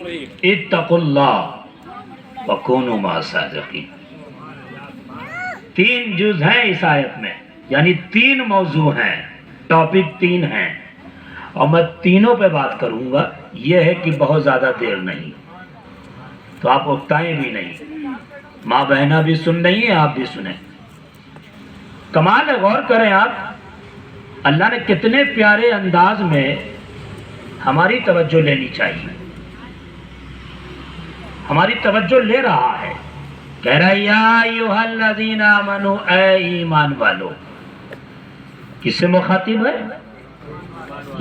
اتقوا اللہ وکونوا مع الصادقین. 3 جز ہیں اس آیت میں، یعنی 3 موضوع ہیں، ٹاپک 3 ہیں، اور میں تینوں پہ بات کروں گا. یہ ہے کہ بہت زیادہ دیر نہیں، تو آپ اکتائیں بھی نہیں، ماں بہنہ بھی سن رہی ہیں، آپ بھی سنیں. کمال ہے، غور کریں آپ، اللہ نے کتنے پیارے انداز میں ہماری توجہ لینی چاہیے. ہماری توجہ لے رہا ہے، کہہ رہا ہے یا ایھا الذین آمنوا، اے ایمان والو. کس سے مخاطب ہے؟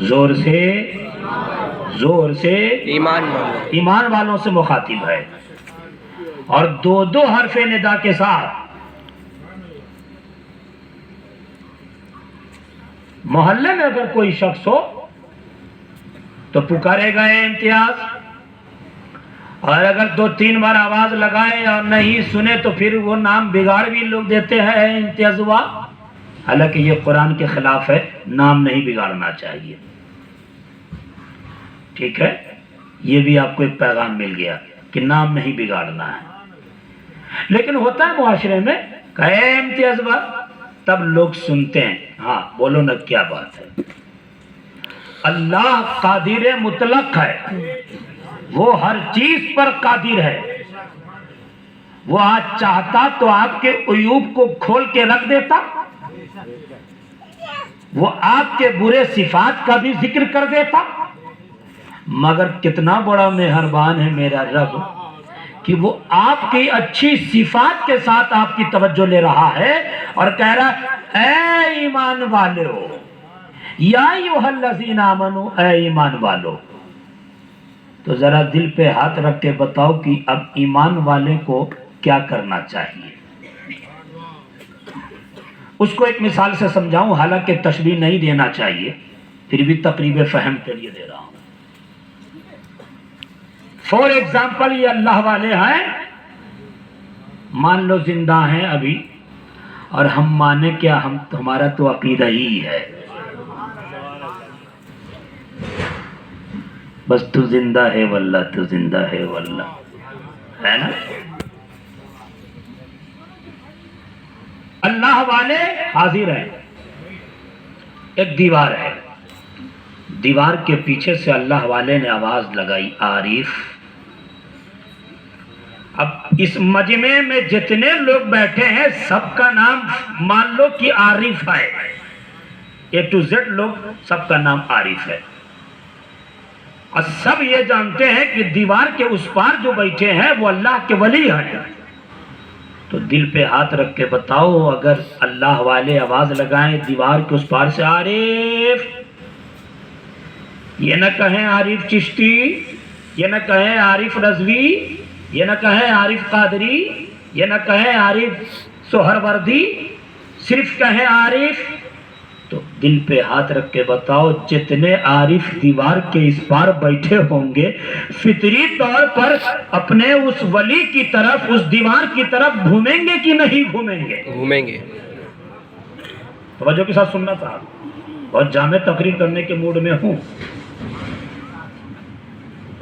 زور سے ایمان والوں سے مخاطب ہے، اور 2 حرف ندا کے ساتھ. محلے میں اگر کوئی شخص ہو تو پکارے گا اے امتیاز، اور اگر 2-3 بار آواز لگائے اور نہیں سنے تو پھر وہ نام بگاڑ بھی لوگ دیتے ہیں اے امتیاز ہوا. حالانکہ یہ قرآن کے خلاف ہے، نام نہیں بگاڑنا چاہیے. ٹھیک ہے، یہ بھی آپ کو ایک پیغام مل گیا کہ نام نہیں بگاڑنا ہے. لیکن ہوتا ہے معاشرے میں کہ اے امتیاز ہوا، تب لوگ سنتے ہیں. ہاں بولو نا، کیا بات ہے؟ اللہ قادر مطلق ہے، وہ ہر چیز پر قادر ہے. وہ آج چاہتا تو آپ کے عیوب کو کھول کے رکھ دیتا، وہ آپ کے برے صفات کا بھی ذکر کر دیتا. مگر کتنا بڑا مہربان ہے میرا رب کہ وہ آپ کی اچھی صفات کے ساتھ آپ کی توجہ لے رہا ہے اور کہہ رہا ہے اے ایمان والو، یا ایھا الذین آمنوا، اے ایمان والو. تو ذرا دل پہ ہاتھ رکھ کے بتاؤ کہ اب ایمان والے کو کیا کرنا چاہیے. اس کو ایک مثال سے سمجھاؤں، حالانکہ تشبیہ نہیں دینا چاہیے، پھر بھی تقریب فہم کے لیے دے رہا ہوں. فور ایگزامپل، یہ اللہ والے ہیں، مان لو زندہ ہیں ابھی، اور ہم مانے کیا، ہمارا تو عقیدہ ہی ہے بس تو زندہ ہے واللہ، تو زندہ ہے واللہ، ہے نا. اللہ والے حاضر ہیں. ایک دیوار ہے، دیوار کے پیچھے سے اللہ والے نے آواز لگائی عارف. اب اس مجمع میں جتنے لوگ بیٹھے ہیں سب کا نام مان لو کہ عارف ہے، اے ٹو زیڈ لوگ سب کا نام عارف ہے، اور سب یہ جانتے ہیں کہ دیوار کے اس پار جو بیٹھے ہیں وہ اللہ کے ولی ہیں. تو دل پہ ہاتھ رکھ کے بتاؤ، اگر اللہ والے آواز لگائیں دیوار کے اس پار سے عارف، یہ نہ کہیں عارف چشتی، یہ نہ کہیں عارف رضوی، یہ نہ کہیں عارف قادری، یہ نہ کہیں عارف سہروردی، صرف کہیں عارف، تو دل پہ ہاتھ رکھ کے بتاؤ جتنے عارف دیوار کے اس پار بیٹھے ہوں گے فطری طور پر اپنے اس ولی کی طرف، اس دیوار کی طرف گھومیں گے کہ نہیں گھومیں گے؟ گھومیں گے. توجہ کے ساتھ سننا صاحب، بہت جامع تقریر کرنے کے موڈ میں ہوں.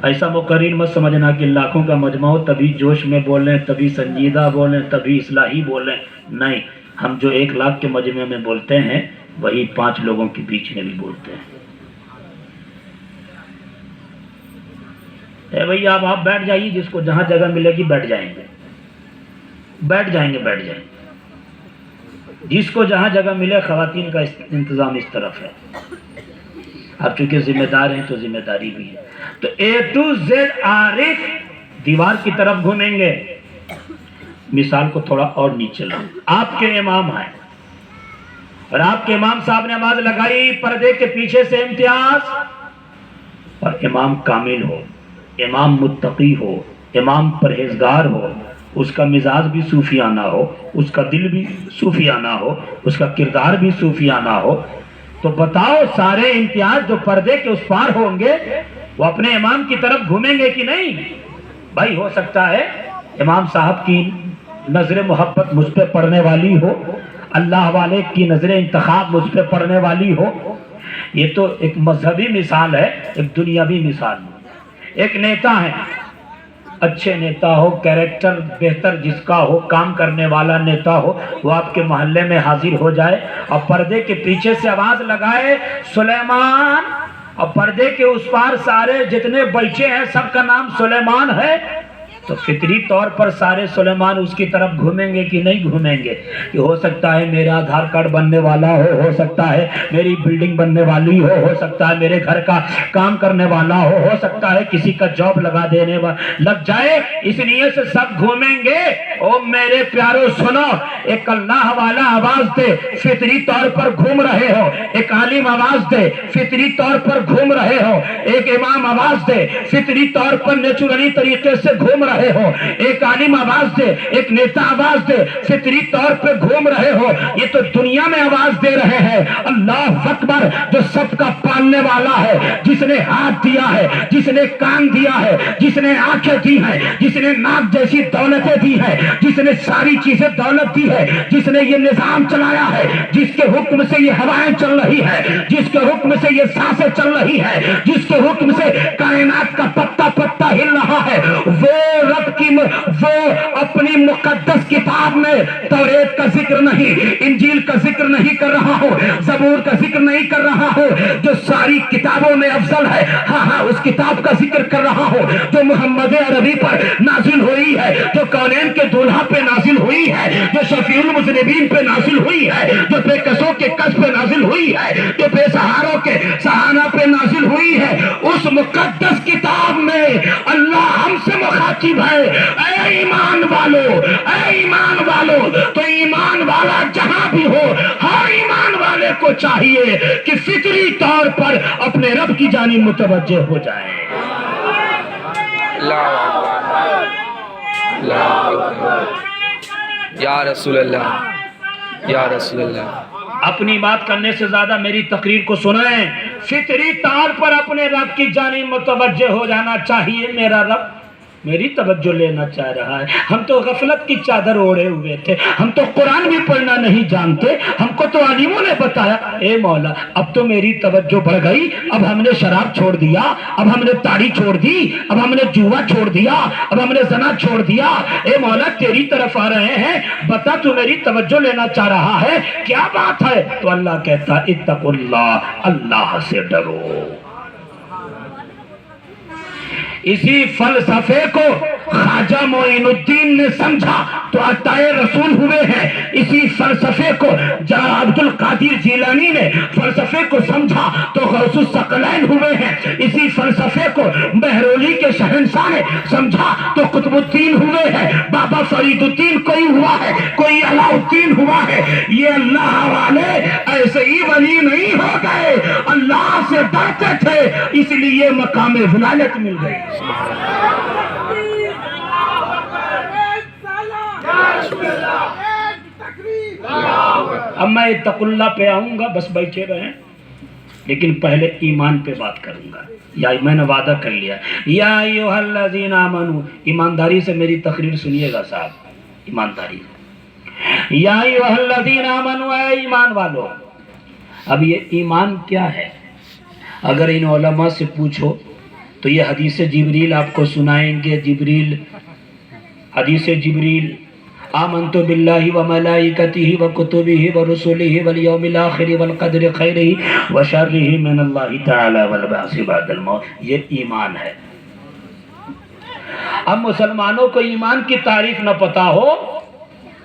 ایسا مقرر مت سمجھنا کہ لاکھوں کا مجمع ہو تبھی جوش میں بولیں، تبھی سنجیدہ بولیں، تبھی اصلاحی بولیں. نہیں، ہم جو 1 لاکھ کے مجمع میں بولتے ہیں وہی 5 لوگوں کے بیچ میں بھی بولتے ہیں. اے بھئی آپ بیٹھ جائیے، جس کو جہاں جگہ ملے گی بیٹھ جائیں گے، بیٹھ جائیں گے. جس کو جہاں جگہ ملے. خواتین کا انتظام اس طرف ہے، آپ چونکہ ذمہ دار ہیں تو ذمہ داری بھی ہے. تو اے ٹو زیڈ عارف دیوار کی طرف گھومیں گے. مثال کو تھوڑا اور نیچے لاؤ. آپ کے امام ہیں اور آپ کے امام صاحب نے آواز لگائی پردے کے پیچھے سے امتیاز، اور امام کامل ہو، امام متقی ہو، امام پرہیزگار ہو، اس کا مزاج بھی صوفیانہ ہو، اس کا دل بھی صوفیانہ ہو، اس کا کردار بھی صوفیانہ ہو. تو بتاؤ سارے امتیاز جو پردے کے اس پار ہوں گے وہ اپنے امام کی طرف گھومیں گے کہ نہیں؟ بھائی ہو سکتا ہے امام صاحب کی نظر محبت مجھ پہ پڑنے والی ہو، اللہ والے کی نظر انتخاب مجھ پہ پڑنے والی ہو. یہ تو ایک مذہبی مثال ہے، ایک دنیاوی مثال ہے. ایک نیتا ہے اچھے نیتا ہو، کیریکٹر بہتر جس کا ہو، کام کرنے والا نیتا ہو، وہ آپ کے محلے میں حاضر ہو جائے اور پردے کے پیچھے سے آواز لگائے سلیمان، اور پردے کے اس پار سارے جتنے بچے ہیں سب کا نام سلیمان ہے، تو فطری طور پر سارے سلیمان اس کی طرف گھومیں گے کہ نہیں گھومیں گے؟ کہ ہو سکتا ہے میرا آدھار کارڈ بننے والا ہو سکتا ہے میری بلڈنگ بننے والی ہو سکتا ہے میرے گھر کا کام کرنے والا ہو سکتا ہے کسی کا جاب لگا دینے لگ جائے، اس لیے سے سب گھومیں گے۔ او میرے پیارو سنو، ایک اللہ والا آواز دے، فطری طور پر گھوم رہے ہو، ایک عالم آواز دے، فطری طور پر گھوم رہے ہو، ایک امام آواز دے، فطری طور پر نیچرلی طریقے سے گھوم رہے ہو، ایک عالم آواز دے، ایک نیتا آواز دے، فطری طور پہ گھوم رہے ہو۔ یہ تو دنیا میں آواز دے رہے ہیں اللہ اکبر، جو سب کا پالنے والا ہے، جس نے ہاتھ دیا ہے، جس نے کان دیا ہے، جس نے آنکھیں دی ہیں، جس نے ناک جیسی دولتیں دی ہے، جس نے ساری چیزیں دولت دی ہے، جس نے یہ نظام چلایا ہے، جس کے حکم سے یہ ہوائیں چل رہی ہے، جس کے حکم سے یہ سانسیں چل رہی ہے، جس کے حکم سے کائنات کا پتا پتا ہل رہا ہے، وہ رب کی وہ اپنی مقدس کتاب میں توریت کا ذکر نہیں، انجیل کا ذکر نہیں کر رہا ہو، زبور کا ذکر نہیں کر رہا ہو، جو ساری کتابوں میں افضل ہے، ہاں اس کتاب کا ذکر کر رہا ہو جو محمد عربی پر نازل ہوئی ہے، جو کونین کے دولہا پہ نازل ہوئی ہے، جو شفیع المذنبین پہ نازل ہوئی ہے، جو بے کسوں کے کس پہ نازل ہوئی ہے، جو بے سہاروں کے سہارا پہ نازل ہوئی ہے، اس مقدس کتاب میں اللہ ہم سے مخاطب ہے، اے ایمان والو، اے ایمان والو، تو ایمان والا جہاں بھی ہو، ہر ایمان والے کو چاہیے کہ فطری طور پر اپنے رب کی جانب متوجہ ہو جائے۔ یا رسول اللہ، یا رسول اللہ۔ اپنی بات کرنے سے زیادہ میری تقریر کو سنیں، فطری طور پر اپنے رب کی جانب متوجہ ہو جانا چاہیے۔ میرا رب میری توجہ لینا چاہ رہا ہے۔ ہم تو غفلت کی چادر اوڑے ہوئے تھے، ہم تو قرآن بھی پڑھنا نہیں جانتے، ہم کو تو عالموں نے بتایا، اے مولا اب تو میری توجہ بڑھ گئی، اب ہم نے شراب چھوڑ دیا، اب ہم نے تاڑی چھوڑ دی، اب ہم نے جوا چھوڑ دیا، اب ہم نے زنا چھوڑ دیا، اے مولا تیری طرف آ رہے ہیں، بتا تو میری توجہ لینا چاہ رہا ہے، کیا بات ہے؟ تو اللہ کہتا اتقوا اللہ، اللہ سے ڈرو۔ اسی فلسفے کو خواجہ معین الدین نے سمجھا تو عطائے رسول ہوئے ہیں، اسی فلسفے کو عبد القادر جیلانی نے فلسفے کو سمجھا تو غوث الثقلین ہوئے ہیں، اسی فلسفے کو مہرولی کے شہنشاہ نے سمجھا تو قطب الدین ہوئے ہیں، بابا فرید الدین کوئی ہوا ہے، کوئی علاء الدین ہوا ہے۔ یہ اللہ والے ایسے ہی ولی نہیں ہو گئے، اللہ سے ڈرتے تھے، اس لیے مقام ولایت مل گئی۔ اب میں اتقوا اللہ پہ آؤں گا، بس بیٹھے رہیں، لیکن پہلے ایمان پہ بات کروں گا، یا میں نے وعدہ کر لیا، یا ایھا الذین آمنوا، ایمانداری سے میری تقریر سنیے گا صاحب، ایمانداری سے، یا ایھا الذین آمنوا، اے ایمان والو۔ اب یہ ایمان کیا ہے؟ اگر ان علماء سے پوچھو تو یہ حدیث جبریل آپ کو سنائیں گے، جبریل، حدیث جبریل، آمنت باللہ وملائکتہ وکتبہ ورسلہ والیوم الآخر والقدر خیرہ وشرہ من اللہ تعالی والبعث بعد الموت، یہ ایمان ہے۔ اب مسلمانوں کو ایمان کی تعریف نہ پتا ہو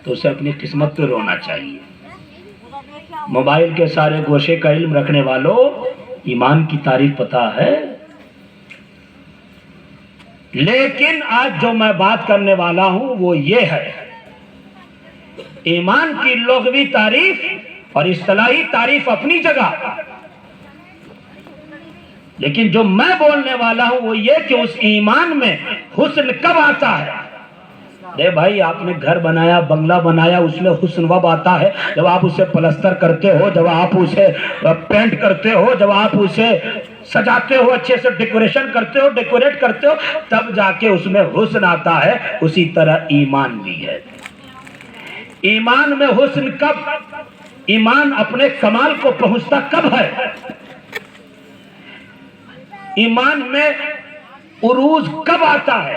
تو اسے اپنی قسمت پہ رونا چاہیے۔ موبائل کے سارے گوشے کا علم رکھنے والوں، ایمان کی تعریف پتا ہے، لیکن آج جو میں بات کرنے والا ہوں وہ یہ ہے، ایمان کی لغوی تعریف اور اصطلاحی تعریف اپنی جگہ، لیکن جو میں بولنے والا ہوں وہ یہ کہ اس ایمان میں حسن کب آتا ہے؟ دے بھائی آپ نے گھر بنایا، بنگلہ بنایا، اس میں حسن وب آتا ہے جب آپ اسے پلستر کرتے ہو، جب آپ اسے پینٹ کرتے ہو، جب آپ اسے سجاتے ہو، اچھے سے ڈیکوریشن کرتے ہو، ڈیکوریٹ کرتے ہو، تب جا کے اس میں حسن آتا ہے۔ اسی طرح ایمان بھی ہے۔ ایمان میں حسن کب، ایمان اپنے کمال کو پہنچتا کب ہے؟ ایمان میں عروج کب آتا ہے؟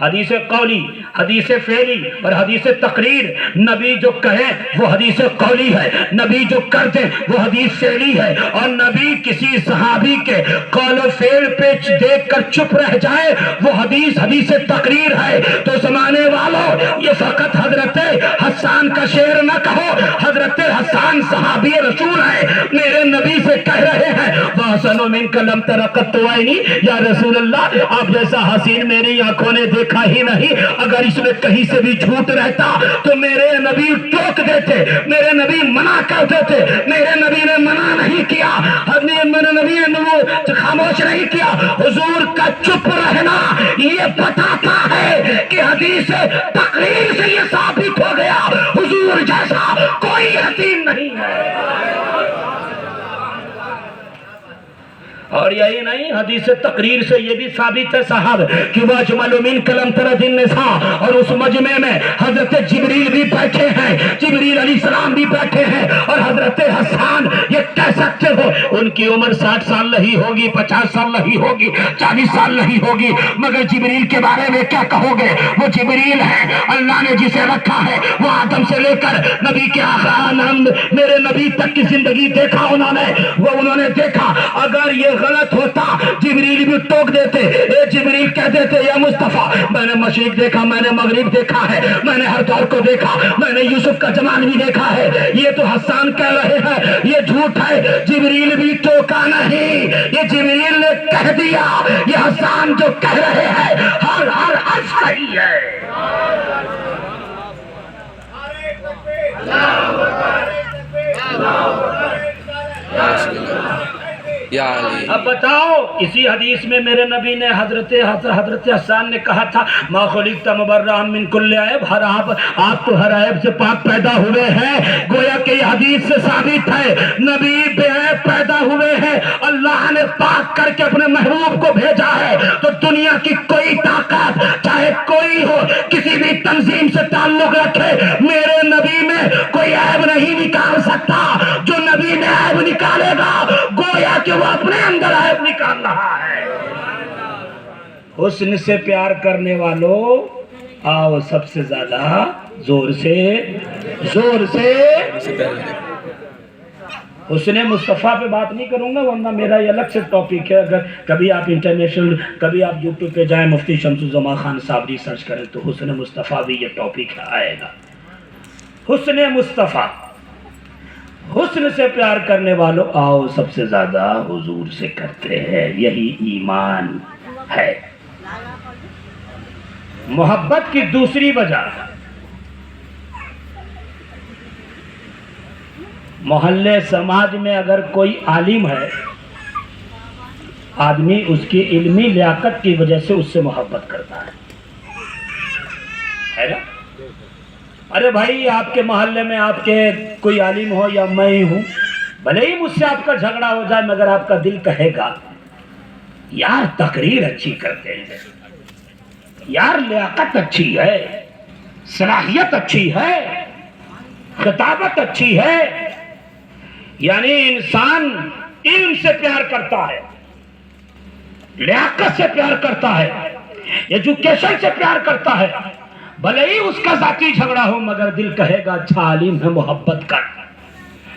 حدیث قولی، حدیث فعلی اور حدیث تقریر۔ نبی جو کہے وہ حدیث قولی ہے، نبی جو کر دے وہ حدیث فعلی ہے، اور نبی کسی صحابی کے قول و فعل پہ دیکھ کر چپ رہ جائے وہ حدیث تقریر ہے۔ تو زمانے والوں یہ فقط حضرت حسان کا شعر نہ کہو، حضرت حسان صحابی رسول ہے، میرے نبی سے کہہ رہے ہیں وَحَسَنُ مِنْكَ لَمْ تَرَ قَطُّ عَيْنِي، یا رسول اللہ آپ جیسا حسین میری آنکھوں نے دیکھا ہی نہیں۔ اگر اس میں کہیں سے بھی جھوٹ رہتا تو میرے نبی ٹوک دیتے، میرے نبی منع کر دیتے، میرے نبی نے منع نہیں کیا، میرے نبی نے خاموش نہیں کیا۔ حضور کا چپ رہنا یہ بتاتا ہے کہ حدیث تقریر سے یہ ثابت ہو گیا حضور جیسا کوئی حسین نہیں ہے۔ اور یہی نہیں، حدیث تقریر سے یہ بھی ثابت ہے صاحب کہ وَأَجْمَلُ مِنْكَ لَمْ تَرَ النِّسَاءَ، اور اس مجمع میں حضرت جبریل بھی بیٹھے ہیں، جبریل علیہ السلام بھی بیٹھے ہیں، اور حضرت حسان یہ کہہ سکتے ہو ان کی عمر 60 سال نہیں ہوگی، 50 سال نہیں ہوگی، 40 سال نہیں ہوگی، مگر جبریل کے بارے میں کیا کہو گے؟ وہ جبریل ہے، اللہ نے جسے رکھا ہے وہ آدم سے لے کر نبی کے میرے نبی تک کی زندگی دیکھا انہوں نے دیکھا۔ اگر یہ غلط ہوتا جبریل بھی ٹوک دیتے، اے جبریل کہہ دیتے یا مصطفیٰ میں نے مشرق دیکھا، میں نے مغرب دیکھا ہے، میں نے ہر دور کو دیکھا، میں نے یوسف کا جمال بھی دیکھا ہے، یہ تو حسان کہہ رہے ہیں یہ جھوٹ ہے۔ جبریل بھی ٹوکا نہیں، یہ جبریل نے کہہ دیا، یہ حسان جو کہہ رہے ہیں ہر صحیح ہے۔ یا علی، اب بتاؤ اسی حدیث میں میرے نبی نے حضرت حسان نے کہا تھا ما خلقت مبرأ من کل عیب، آپ تو ہر عیب سے پاک پیدا ہوئے ہیں۔ گویا کہ یہ حدیث سے ثابت ہے نبی بے عیب پیدا ہوئے ہیں، اللہ نے پاک کر کے اپنے محبوب کو بھیجا ہے۔ تو دنیا کی کوئی طاقت چاہے کوئی ہو، کسی بھی تنظیم سے تعلق رکھے، میرے نبی میں کوئی عیب نہیں نکال سکتا۔ جو نبی میں عیب نکالے گا گویا کہ وہ اپنے اندر عیب نکال رہا ہے۔ حسن سے پیار کرنے والوں آؤ سب سے زیادہ زور سے حسن مصطفیٰ پہ بات نہیں کروں گا، ورنہ میرا یہ الگ سے ٹاپک ہے۔ اگر کبھی آپ انٹرنیشنل، کبھی آپ یوٹیوب پہ جائیں مفتی شمس الزمان خان صاحب ریسرچ کریں تو حسن مصطفیٰ بھی یہ ٹاپک آئے گا۔ حسن مصطفیٰ، حسن سے پیار کرنے والوں آؤ سب سے زیادہ حضور سے کرتے ہیں، یہی ایمان ہے۔ محبت کی دوسری وجہ، محلے سماج میں اگر کوئی عالم ہے، آدمی اس کی علمی لیاقت کی وجہ سے اس سے محبت کرتا ہے نا؟ ارے بھائی آپ کے محلے میں آپ کے کوئی عالم ہو یا میں ہی ہوں، بھلے ہی مجھ سے آپ کا جھگڑا ہو جائے مگر آپ کا دل کہے گا یار تقریر اچھی کرتے ہیں، یار لیاقت اچھی ہے، صلاحیت اچھی ہے، خطابت اچھی ہے۔ یعنی انسان علم سے پیار کرتا ہے، لیاقت سے پیار کرتا ہے، ایجوکیشن سے پیار کرتا ہے، بھلے ہی اس کا ذاتی جھگڑا ہو مگر دل کہے گا اچھا عالم ہے، محبت کر۔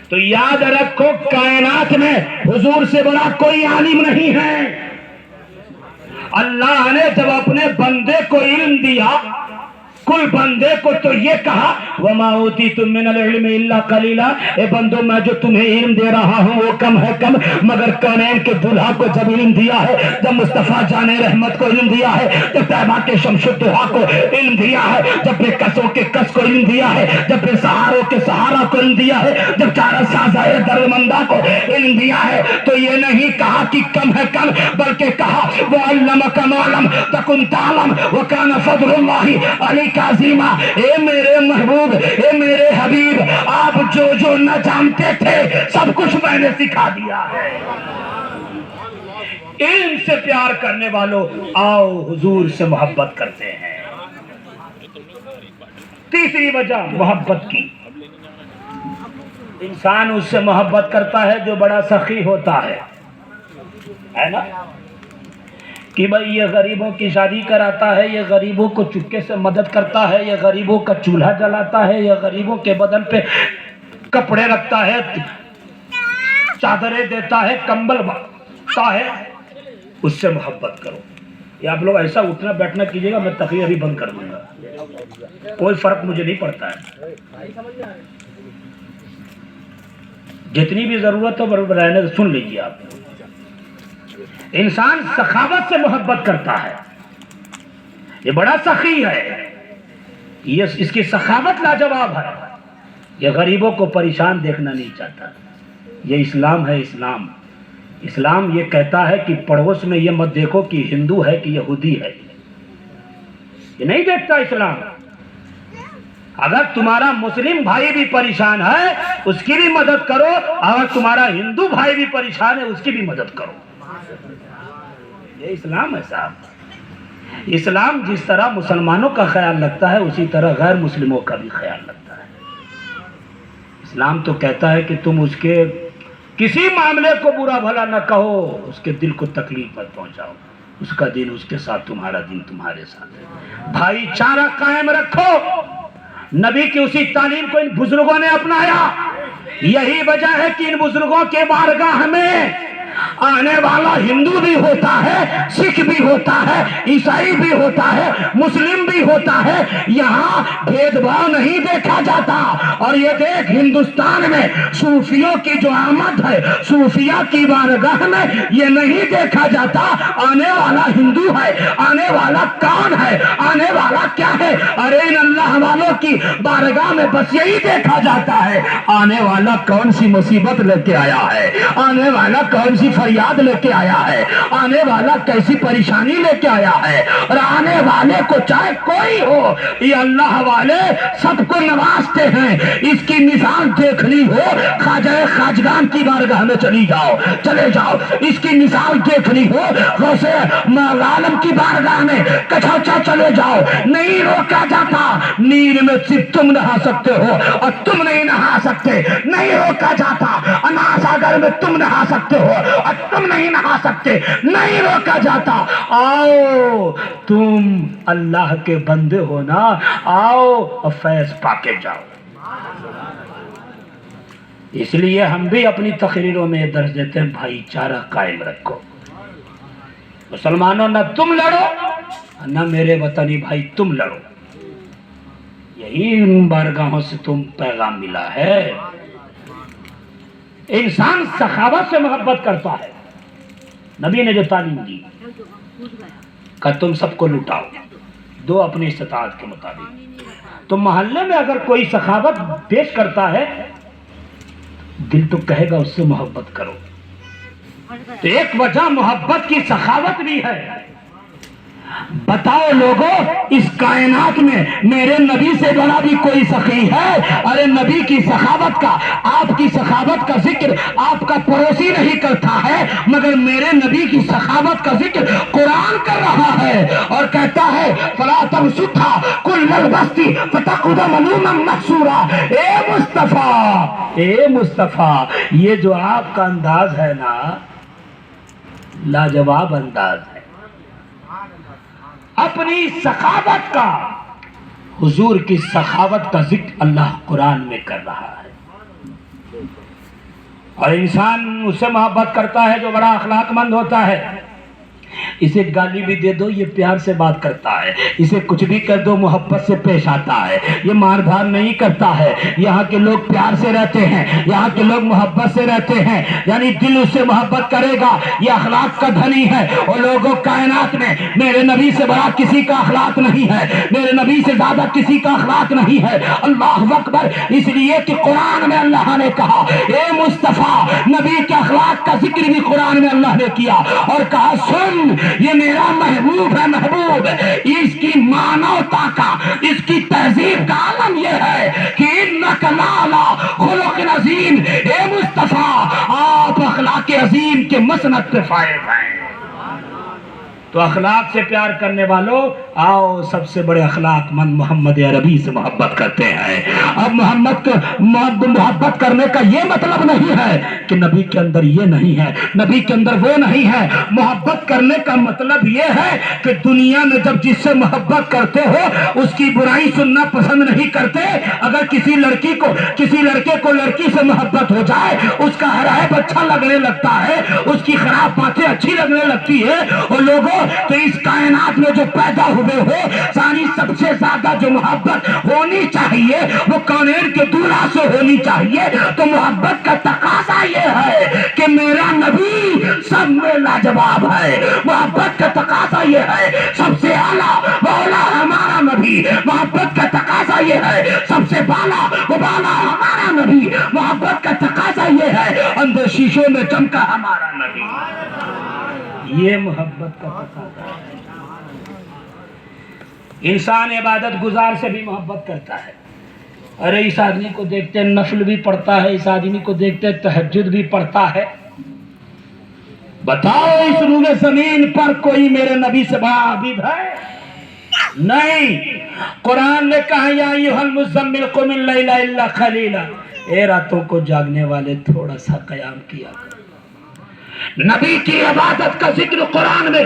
تو یاد رکھو کائنات میں حضور سے بڑا کوئی عالم نہیں ہے۔ اللہ نے جب اپنے بندے کو علم دیا، کل بندے کو تو یہ کہا وَمَا أُوتِيتُم مِّنَ الْعِلْمِ إِلَّا قَلِيلًا، اے بندو میں جو تمہیں علم دے رہا ہوں وہ کم ہے کم، مگر کونین کے دلہا کو جب علم دیا ہے، جب مصطفیٰ جان رحمت کو علم دیا ہے، جب طیبہ کے شمس الدحا کو علم دیا ہے، جب بے کسوں کے کس کو علم دیا ہے، جب بے سہاروں کے سہارا کو علم دیا ہے، جب چارہ سازہ درمندہ کو علم دیا ہے، تو یہ نہیں کہا کہ کم ہے کم، بلکہ کہا وَعَلَّمَكَ مَا لَمْ تَكُنْ تَعْلَمْ وَكَانَ فَضْلُ اللَّهِ عَلَيْكَ عظیمہ۔ اے میرے محبوب، اے میرے حبیب، آپ جو نہ جانتے تھے سب کچھ میں نے سکھا دیا ہے۔ علم سے پیار کرنے والوں آؤ حضور سے محبت کرتے ہیں۔ تیسری وجہ محبت کی، انسان اس سے محبت کرتا ہے جو بڑا سخی ہوتا ہے نا؟ کہ بھائی یہ غریبوں کی شادی کراتا ہے، یہ غریبوں کو چپکے سے مدد کرتا ہے، یہ غریبوں کا چولہا جلاتا ہے، یہ غریبوں کے بدن پہ کپڑے رکھتا ہے، چادریں دیتا ہے، کمبل باندھتا ہے، اس سے محبت کرو۔ یہ آپ لوگ ایسا اٹھنا بیٹھنا کیجیے گا، میں تقریر بھی بند کر دوں گا، کوئی فرق مجھے نہیں پڑتا ہے، جتنی بھی ضرورت ہو رہنے سن لیجیے آپ۔ انسان سخاوت سے محبت کرتا ہے، یہ بڑا سخی ہے، یہ اس کی سخاوت لاجواب ہے، یہ غریبوں کو پریشان دیکھنا نہیں چاہتا۔ یہ اسلام ہے، اسلام اسلام یہ کہتا ہے کہ پڑوس میں یہ مت دیکھو کہ ہندو ہے کہ یہودی ہے، یہ نہیں دیکھتا اسلام۔ اگر تمہارا مسلم بھائی بھی پریشان ہے اس کی بھی مدد کرو، اگر تمہارا ہندو بھائی بھی پریشان ہے اس کی بھی مدد کرو، یہ اسلام ہے صاحب۔ اسلام جس طرح مسلمانوں کا خیال رکھتا ہے اسی طرح غیر مسلموں کا بھی خیال رکھتا ہے۔ اسلام تو کہتا ہے کہ تم اس کے کسی معاملے کو برا بھلا نہ کہو، اس کے دل کو تکلیف مت پہنچاؤ، اس کا دن اس کے ساتھ، تمہارا دن تمہارے ساتھ، بھائی چارہ قائم رکھو۔ نبی کی اسی تعلیم کو ان بزرگوں نے اپنایا، یہی وجہ ہے کہ ان بزرگوں کے بارگاہ میں آنے والا ہندو بھی ہوتا ہے، سکھ بھی ہوتا ہے، عیسائی بھی ہوتا ہے، مسلم بھی ہوتا ہے، یہاں بھید بھاؤ نہیں دیکھا جاتا۔ اور یہ دیکھ ہندوستان میں صوفیوں کی جو آمد ہے، صوفیہ کی بارگاہ میں یہ نہیں دیکھا جاتا آنے والا ہندو ہے، آنے والا کون ہے، آنے والا کیا ہے، ارے ان اللہ والوں کی بارگاہ میں بس یہی دیکھا جاتا ہے آنے والا کون سی مصیبت لے کے آیا ہے، آنے والا کون سی فریاد لے کے آیا ہے، آنے والا کیسی پریشانی لے کے آیا ہے، اور آنے والے کو چاہے کوئی ہو، یہ اللہ والے سب کو نوازتے ہیں۔ اس کی مثال دیکھنی ہو خواجہ خواجگان کی بارگاہ میں چلے جاؤ، اس کی مثال دیکھنی ہو غوث عالم کی بارگاہ میں کچھوچا چلے جاؤ، نہیں روکا جاتا۔ نیل میں صرف تم نہا سکتے ہو اور تم نہیں نہا سکتے، نہیں روکا جاتا۔ انا ساگر میں تم نہا سکتے ہو اور تم نہیں نہا سکتے، نہیں روکا جاتا۔ آؤ تم اللہ کے بندے ہو نا، آؤ اور فیض پا کے جاؤ۔ اس لیے ہم بھی اپنی تقریروں میں یہ درس دیتے ہیں، بھائی چارہ قائم رکھو، مسلمانوں نہ تم لڑو نہ میرے وطنی بھائی تم لڑو، یہی ان بارگاہوں سے تم پیغام ملا ہے۔ انسان سخاوت سے محبت کرتا ہے، نبی نے جو تعلیم دی کہ تم سب کو لٹاؤ، دو اپنی استطاعت کے مطابق۔ تو محلے میں اگر کوئی سخاوت پیش کرتا ہے دل تو کہے گا اس سے محبت کرو۔ تو ایک وجہ محبت کی سخاوت بھی ہے۔ بتاؤ لوگوں، اس کائنات میں میرے نبی سے بڑا بھی کوئی سخی ہے؟ ارے نبی کی سخاوت کا، آپ کی سخاوت کا ذکر آپ کا پڑوسی نہیں کرتا ہے، مگر میرے نبی کی سخاوت کا ذکر قرآن کر رہا ہے اور کہتا ہے فَلَا تَبْسُطْهَا كُلَّ الْبَسْطِ فَتَقْعُدَ مَلُومًا مَحْسُورًا۔ اے مصطفیٰ، اے مصطفیٰ، یہ جو آپ کا انداز ہے نا، لاجواب انداز ہے۔ اپنی سخاوت کا، حضور کی سخاوت کا ذکر اللہ قرآن میں کر رہا ہے، اور انسان اس سے محبت کرتا ہے جو بڑا اخلاق مند ہوتا ہے۔ اسے گالی بھی دے دو یہ پیار سے بات کرتا ہے، اسے کچھ بھی کر دو محبت سے پیش آتا ہے، یہ مار دھار نہیں کرتا ہے۔ یہاں کے لوگ پیار سے رہتے ہیں، یہاں کے لوگ محبت سے رہتے ہیں، یعنی دل اس سے محبت کرے گا، یہ اخلاق کا دھنی ہے۔ اور لوگوں کائنات میں میرے نبی سے بڑا کسی کا اخلاق نہیں ہے، میرے نبی سے زیادہ کسی کا اخلاق نہیں ہے۔ اللہ اکبر! اس لیے کہ قرآن میں اللہ نے کہا اے مصطفیٰ، نبی کے اخلاق کا ذکر بھی قرآن میں اللہ نے کیا اور کہا سن، یہ میرا محبوب ہے، محبوب، اس کی مانوتا کا، اس کی تہذیب کا عالم یہ ہے کہ انک لعلی خلق عظیم۔ اے مصطفیٰ، آپ اخلاق عظیم کے مسند پہ فائز ہیں۔ تو اخلاق سے پیار کرنے والوں آؤ سب سے بڑے اخلاق مند محمد عربی سے محبت کرتے ہیں. اب محبت کرنے کا یہ مطلب نہیں ہے کہ نبی کے اندر یہ نہیں ہے، نبی کے اندر وہ نہیں ہے. محبت کرنے کا مطلب یہ ہے کہ دنیا میں جب جس سے محبت کرتے ہو اس کی برائی سننا پسند نہیں کرتے. اگر کسی لڑکے کو لڑکی سے محبت ہو جائے، اس کا ہر عیب اچھا لگنے لگتا ہے، اس کی خراب باتیں اچھی لگنے لگتی ہے. اور لوگوں تو اس کائنات میں جو پیدا ہوئے ہو ساری سب سے زیادہ جو محبت ہونی چاہیے وہ کونین کے دولہا سے ہونی چاہیے. تو محبت کا تقاضا یہ ہے کہ میرا نبی سب میں لاجواب ہے. محبت کا تقاضا یہ ہے سب سے اعلیٰ مولا ہمارا نبی. محبت کا تقاضا یہ ہے سب سے بالا وہ بالا ہمارا نبی. محبت کا تقاضا یہ ہے اندر شیشوں میں چمکا ہمارا نبی. یہ محبت کا تقاضا ہے. انسان عبادت گزار سے بھی محبت کرتا ہے. ارے اس آدمی کو دیکھتے نفل بھی پڑھتا ہے، اس آدمی کو دیکھتے تہجد بھی پڑھتا ہے. بتاؤ اس روئے زمین پر کوئی میرے نبی سے بڑا عابد ہے؟ نہیں. قرآن نے کہا یا ایھا المزمل قم اللیل الا قلیلا، اے راتوں کو جاگنے والے تھوڑا سا قیام کیا کر. نبی کی عبادت کا ذکر قرآن میں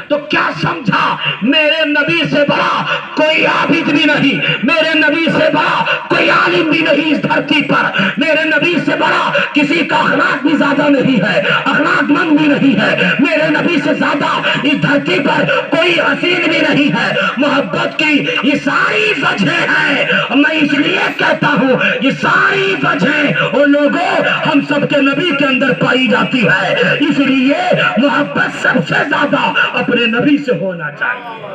تو کیا سمجھا؟ میرے نبی سے بڑا کوئی عابد بھی نہیں، میرے نبی سے بڑا کوئی عالم بھی نہیں اس دھرتی پر. میرے نبی سے بڑا کسی کا اخلاق بھی زیادہ نہیں ہے، اخلاق مند بھی نہیں ہے. میرے نبی سے زیادہ اس دھرتی پر کوئی حسین بھی نہیں ہے. محبت کی یہ ساری وجہ ہے. میں اس لیے کہتا ہوں یہ ساری وجہ اور لوگوں ہم سب کے نبی کے اندر پائی جاتی ہے. اس لیے محبت سب سے زیادہ اپنے نبی سے ہونا چاہیے.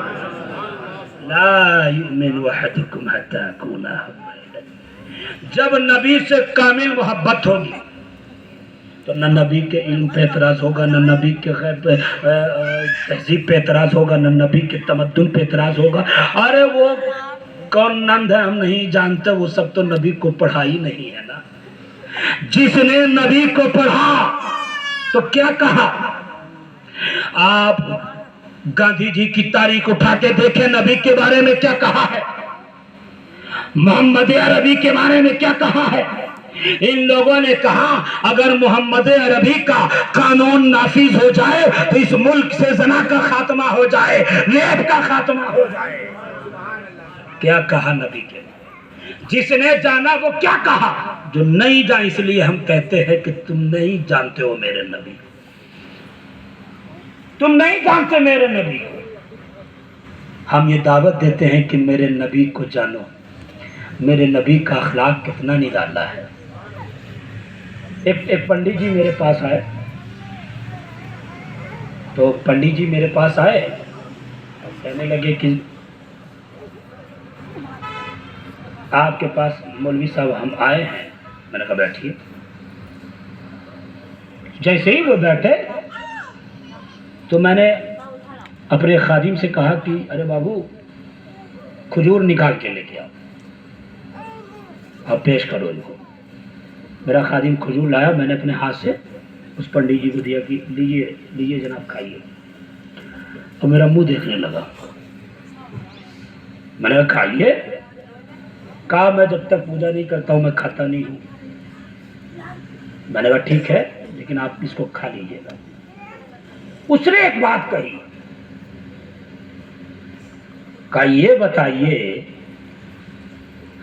لا یؤمن احدکم حتی اکون احب الیہ. جب نبی سے کامل محبت ہوگی تو نہ نبی کے علم پہ اعتراض ہوگا، نہ نبی کے تہذیب پہ اعتراض ہوگا، نہ نبی کے تمدن پہ اعتراض ہوگا. ارے وہ کون نند ہے ہم نہیں جانتے، وہ سب تو نبی کو پڑھا ہی نہیں ہے نا. جس نے نبی کو پڑھا تو کیا کہا؟ آپ گاندھی جی کی تاریخ اٹھا کے دیکھیں نبی کے بارے میں کیا کہا ہے، محمد عربی کے بارے میں کیا کہا ہے. ان لوگوں نے کہا اگر محمد عربی کا قانون نافذ ہو جائے تو اس ملک سے زنا کا خاتمہ ہو جائے، ریپ کا خاتمہ ہو جائے. کیا کہا نبی کے؟ جس نے جانا وہ کیا کہا؟ جو نہیں جان. اس لیے ہم کہتے ہیں کہ تم نہیں جانتے ہو میرے نبی، تم نہیں جانتے میرے نبی کو. ہم یہ دعوت دیتے ہیں کہ میرے نبی کو جانو. میرے نبی کا اخلاق کتنا نرالا ہے. ایک پنڈت جی میرے پاس آئے، تو پنڈت جی میرے پاس آئے اور کہنے لگے کہ آپ کے پاس مولوی صاحب ہم آئے ہیں. میں نے کہا بیٹھیے. جیسے ہی وہ بیٹھے تو میں نے اپنے خادم سے کہا کہ ارے بابو کھجور نکال کے لے کے آؤ، اب پیش کرو ان کو. میرا خادم کھجور لایا، میں نے اپنے ہاتھ سے اس پنڈت جی کو دیا کہ لیجیے جناب کھائیے. تو میرا منہ دیکھنے لگا. میں نے کہا کھائیے. کہا میں جب تک پوجا نہیں کرتا ہوں میں کھاتا نہیں ہوں. میں نے کہا ٹھیک ہے لیکن آپ اس کو کھا لیجیے گا. اس نے ایک بات کہی، کہا یہ بتائیے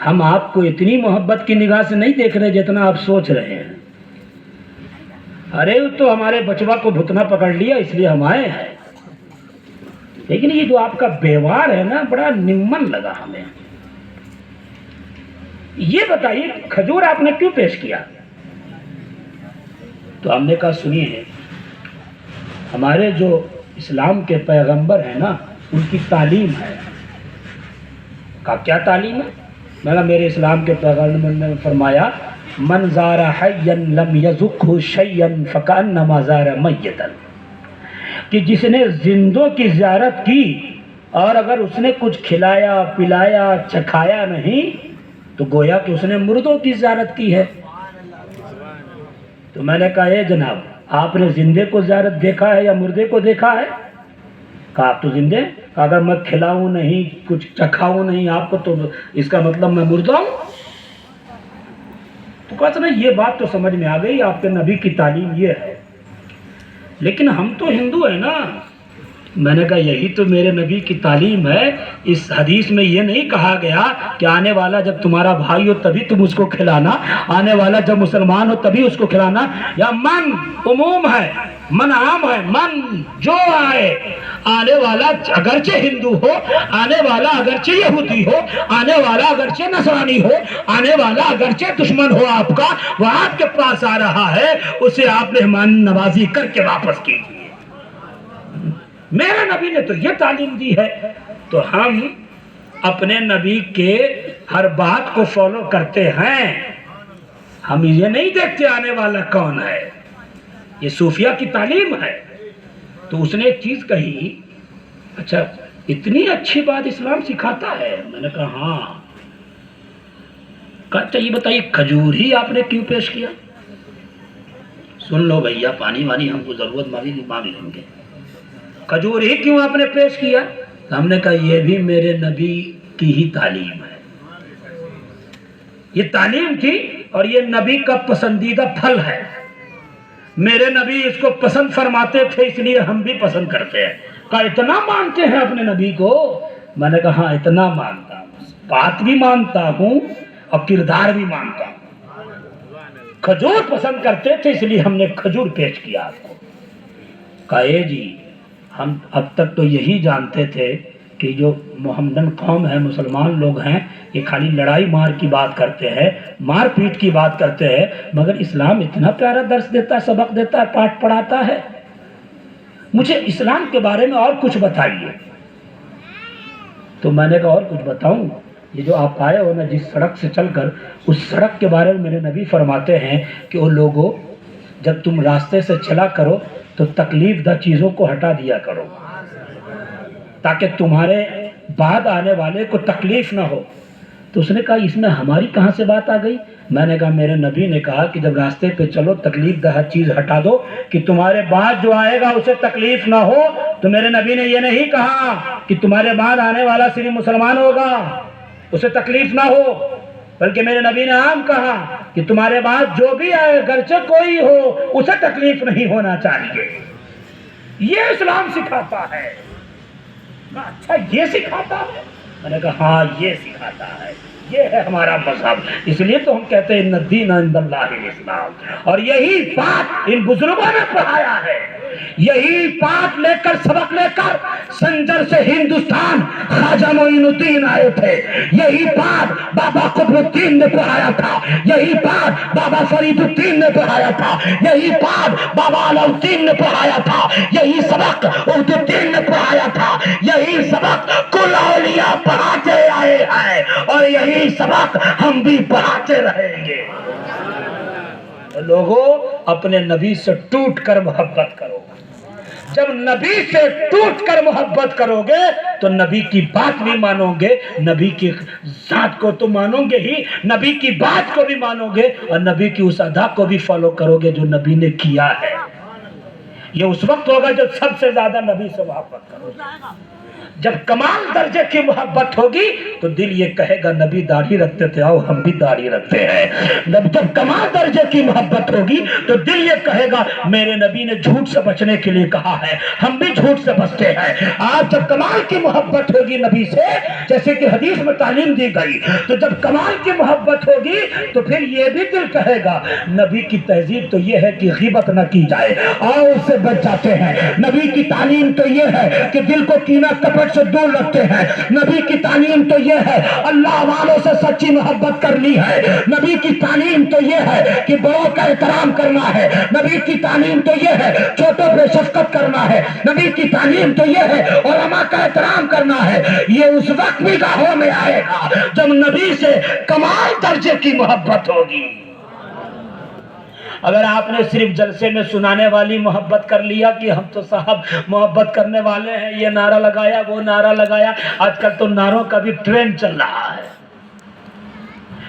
ہم آپ کو اتنی محبت کی نگاہ سے نہیں دیکھ رہے جتنا آپ سوچ رہے ہیں. ارے تو ہمارے بچوا کو بھتنا پکڑ لیا اس لیے ہم آئے ہیں، لیکن یہ جو آپ کا بیوہار ہے نا بڑا نمن لگا ہمیں. یہ بتائیے کھجور آپ نے کیوں پیش کیا؟ تو ہم نے کہا سنیے، ہمارے جو اسلام کے پیغمبر ہیں نا ان کی تعلیم ہے. کہا کیا تعلیم ہے؟ میں کہا میرے اسلام کے پیغمبر نے فرمایا من زار حیا لم یذقہ شیئا فکأنما زار میتا، کہ جس نے زندوں کی زیارت کی اور اگر اس نے کچھ کھلایا پلایا چکھایا نہیں تو گویا کہ اس نے مردوں کی زیارت کی ہے. تو میں نے کہا اے جناب آپ نے زندے کو زیارت دیکھا ہے یا مردے کو دیکھا ہے؟ کہا آپ تو زندے ہیں؟ کہا اگر میں کھلاؤں نہیں کچھ چکھاؤں نہیں آپ کو تو اس کا مطلب میں مردہ ہوں؟ تو کہا نا یہ بات تو سمجھ میں آ گئی آپ کے نبی کی تعلیم یہ ہے، لیکن ہم تو ہندو ہیں نا۔ میں نے کہا یہی تو میرے نبی کی تعلیم ہے، اس حدیث میں یہ نہیں کہا گیا کہ آنے والا جب تمہارا بھائی ہو تبھی تم اس کو کھلانا، آنے والا جب مسلمان ہو تبھی اس کو کھلانا، یا من عموم ہے، من عام ہے، من جو آئے، آنے والا اگرچہ ہندو ہو، آنے والا اگرچہ یہودی ہو، آنے والا اگرچہ نصرانی ہو، آنے والا اگرچہ دشمن ہو آپ کا، وہ آپ کے پاس آ رہا ہے، اسے آپ مہمان نوازی کر کے واپس کیجیے۔ میرے نبی نے تو یہ تعلیم دی ہے، تو ہم اپنے نبی کے ہر بات کو فالو کرتے ہیں، ہم یہ نہیں دیکھتے آنے والا کون ہے، یہ صوفیہ کی تعلیم ہے۔ تو اس نے ایک چیز کہی، اچھا اتنی اچھی بات اسلام سکھاتا ہے؟ میں نے کہا ہاں۔ کہا یہ بتائیے کھجور ہی آپ نے کیوں پیش کیا؟ سن لو بھیا، پانی وانی ہم کو ضرورت مانگ لیں گے، کھجور ہی کیوں آپ نے پیش کیا؟ ہم نے کہا یہ بھی میرے نبی کی ہی تعلیم ہے، یہ تعلیم تھی اور یہ نبی کا پسندیدہ پھل ہے، میرے نبی اس کو پسند فرماتے تھے، اس لیے ہم بھی پسند کرتے ہیں۔ کہا اتنا مانتے ہیں اپنے نبی کو؟ میں نے کہا ہاں اتنا مانتا ہوں، بات بھی مانتا ہوں اور کردار بھی مانتا ہوں۔ کھجور پسند کرتے تھے اس لیے ہم نے کھجور پیش کیا آپ کو۔ کہا اے جی ہم اب تک تو یہی جانتے تھے کہ جو محمدن قوم ہے، مسلمان لوگ ہیں، یہ خالی لڑائی مار کی بات کرتے ہیں، مار پیٹ کی بات کرتے ہیں، مگر اسلام اتنا پیارا درس دیتا ہے، سبق دیتا ہے، پاٹھ پڑھاتا ہے، مجھے اسلام کے بارے میں اور کچھ بتائیے۔ تو میں نے کہا اور کچھ بتاؤں؟ یہ جو آپ آئے ہو نا جس سڑک سے چل کر، اس سڑک کے بارے میں میرے نبی فرماتے ہیں کہ وہ لوگوں جب تم راستے سے چلا کرو تو تکلیف دہ چیزوں کو ہٹا دیا کرو تاکہ تمہارے بعد آنے والے کو تکلیف نہ ہو۔ تو اس نے کہا اس میں ہماری کہاں سے بات آ گئی؟ میں نے کہا میرے نبی نے کہا کہ جب راستے پہ چلو تکلیف دہ چیز ہٹا دو کہ تمہارے بعد جو آئے گا اسے تکلیف نہ ہو۔ تو میرے نبی نے یہ نہیں کہا کہ تمہارے بعد آنے والا صرف مسلمان ہوگا اسے تکلیف نہ ہو، بلکہ میرے نبی نے عام کہا کہ تمہارے بعد جو بھی آئے گرچہ کوئی ہو اسے تکلیف نہیں ہونا چاہیے۔ یہ اسلام سکھاتا ہے۔ اچھا یہ سکھاتا ہے؟ میں نے کہا ہاں یہ سکھاتا ہے، یہ ہے ہمارا مذہب، اس لیے تو ہم کہتے ہیں ان الدین عند اللہ الاسلام۔ اور یہی بات ان بزرگوں نے پڑھایا ہے، یہی بات لے کر سبق لے کر سنجر سے ہندوستان خواجہ معین الدین آئے تھے، یہی بات بابا قطب الدین نے پڑھایا تھا، یہی بات بابا فرید الدین نے پڑھایا تھا، یہی بات بابا علاء الدین نے پڑھایا تھا، یہی سبق عبد الدین نے پڑھایا تھا، یہی سبق کل اولیاء پڑھاتے آئے ہیں اور یہی سبق ہم بھی پڑھاتے رہیں گے۔ لوگوں اپنے نبی سے ٹوٹ کر محبت کرو، جب نبی سے ٹوٹ کر محبت کرو گے تو نبی کی بات بھی مانو گے، نبی کی ذات کو تو مانو گے ہی، نبی کی بات کو بھی مانو گے اور نبی کی اس ادا کو بھی فالو کرو گے جو نبی نے کیا ہے۔ یہ اس وقت ہوگا جب سب سے زیادہ نبی سے محبت کرو گے، جب کمال درجے کی محبت ہوگی تو دل یہ کہے گا نبی داڑھی رکھتے تھے آؤ ہم بھی داڑھی رکھتے ہیں۔ جب کمال درجے کی محبت ہوگی تو دل یہ کہے گا میرے نبی نے جھوٹ سے بچنے کے لیے کہا ہے ہم بھی جھوٹ سے بچتے ہیں۔ آج جب کمال کی محبت ہوگی نبی سے، جیسے کہ حدیث میں تعلیم دی گئی، تو جب کمال کی محبت ہوگی تو پھر یہ بھی دل کہے گا نبی کی تہذیب تو یہ ہے کہ غیبت نہ کی جائے، آؤ اس سے بچ جاتے ہیں۔ نبی کی تعلیم تو یہ ہے کہ دل کو کینہ کپٹ سے دور رکھتے ہیں، نبی کی تعلیم تو یہ ہے اللہ والوں سے سچی محبت کرنی ہے، نبی کی تعلیم تو یہ ہے کہ بڑوں کا احترام کرنا ہے، نبی کی تعلیم تو یہ ہے چھوٹوں پہ شفقت کرنا ہے، نبی کی تعلیم تو یہ ہے علماء کا احترام کرنا ہے۔ یہ اس وقت بھی گاہوں میں آئے گا جب نبی سے کمال درجے کی محبت ہوگی۔ اگر آپ نے صرف جلسے میں سنانے والی محبت کر لیا کہ ہم تو صاحب محبت کرنے والے ہیں، یہ نعرہ لگایا وہ نعرہ لگایا، آج کل تو نعروں کا بھی ٹرینڈ چل رہا ہے،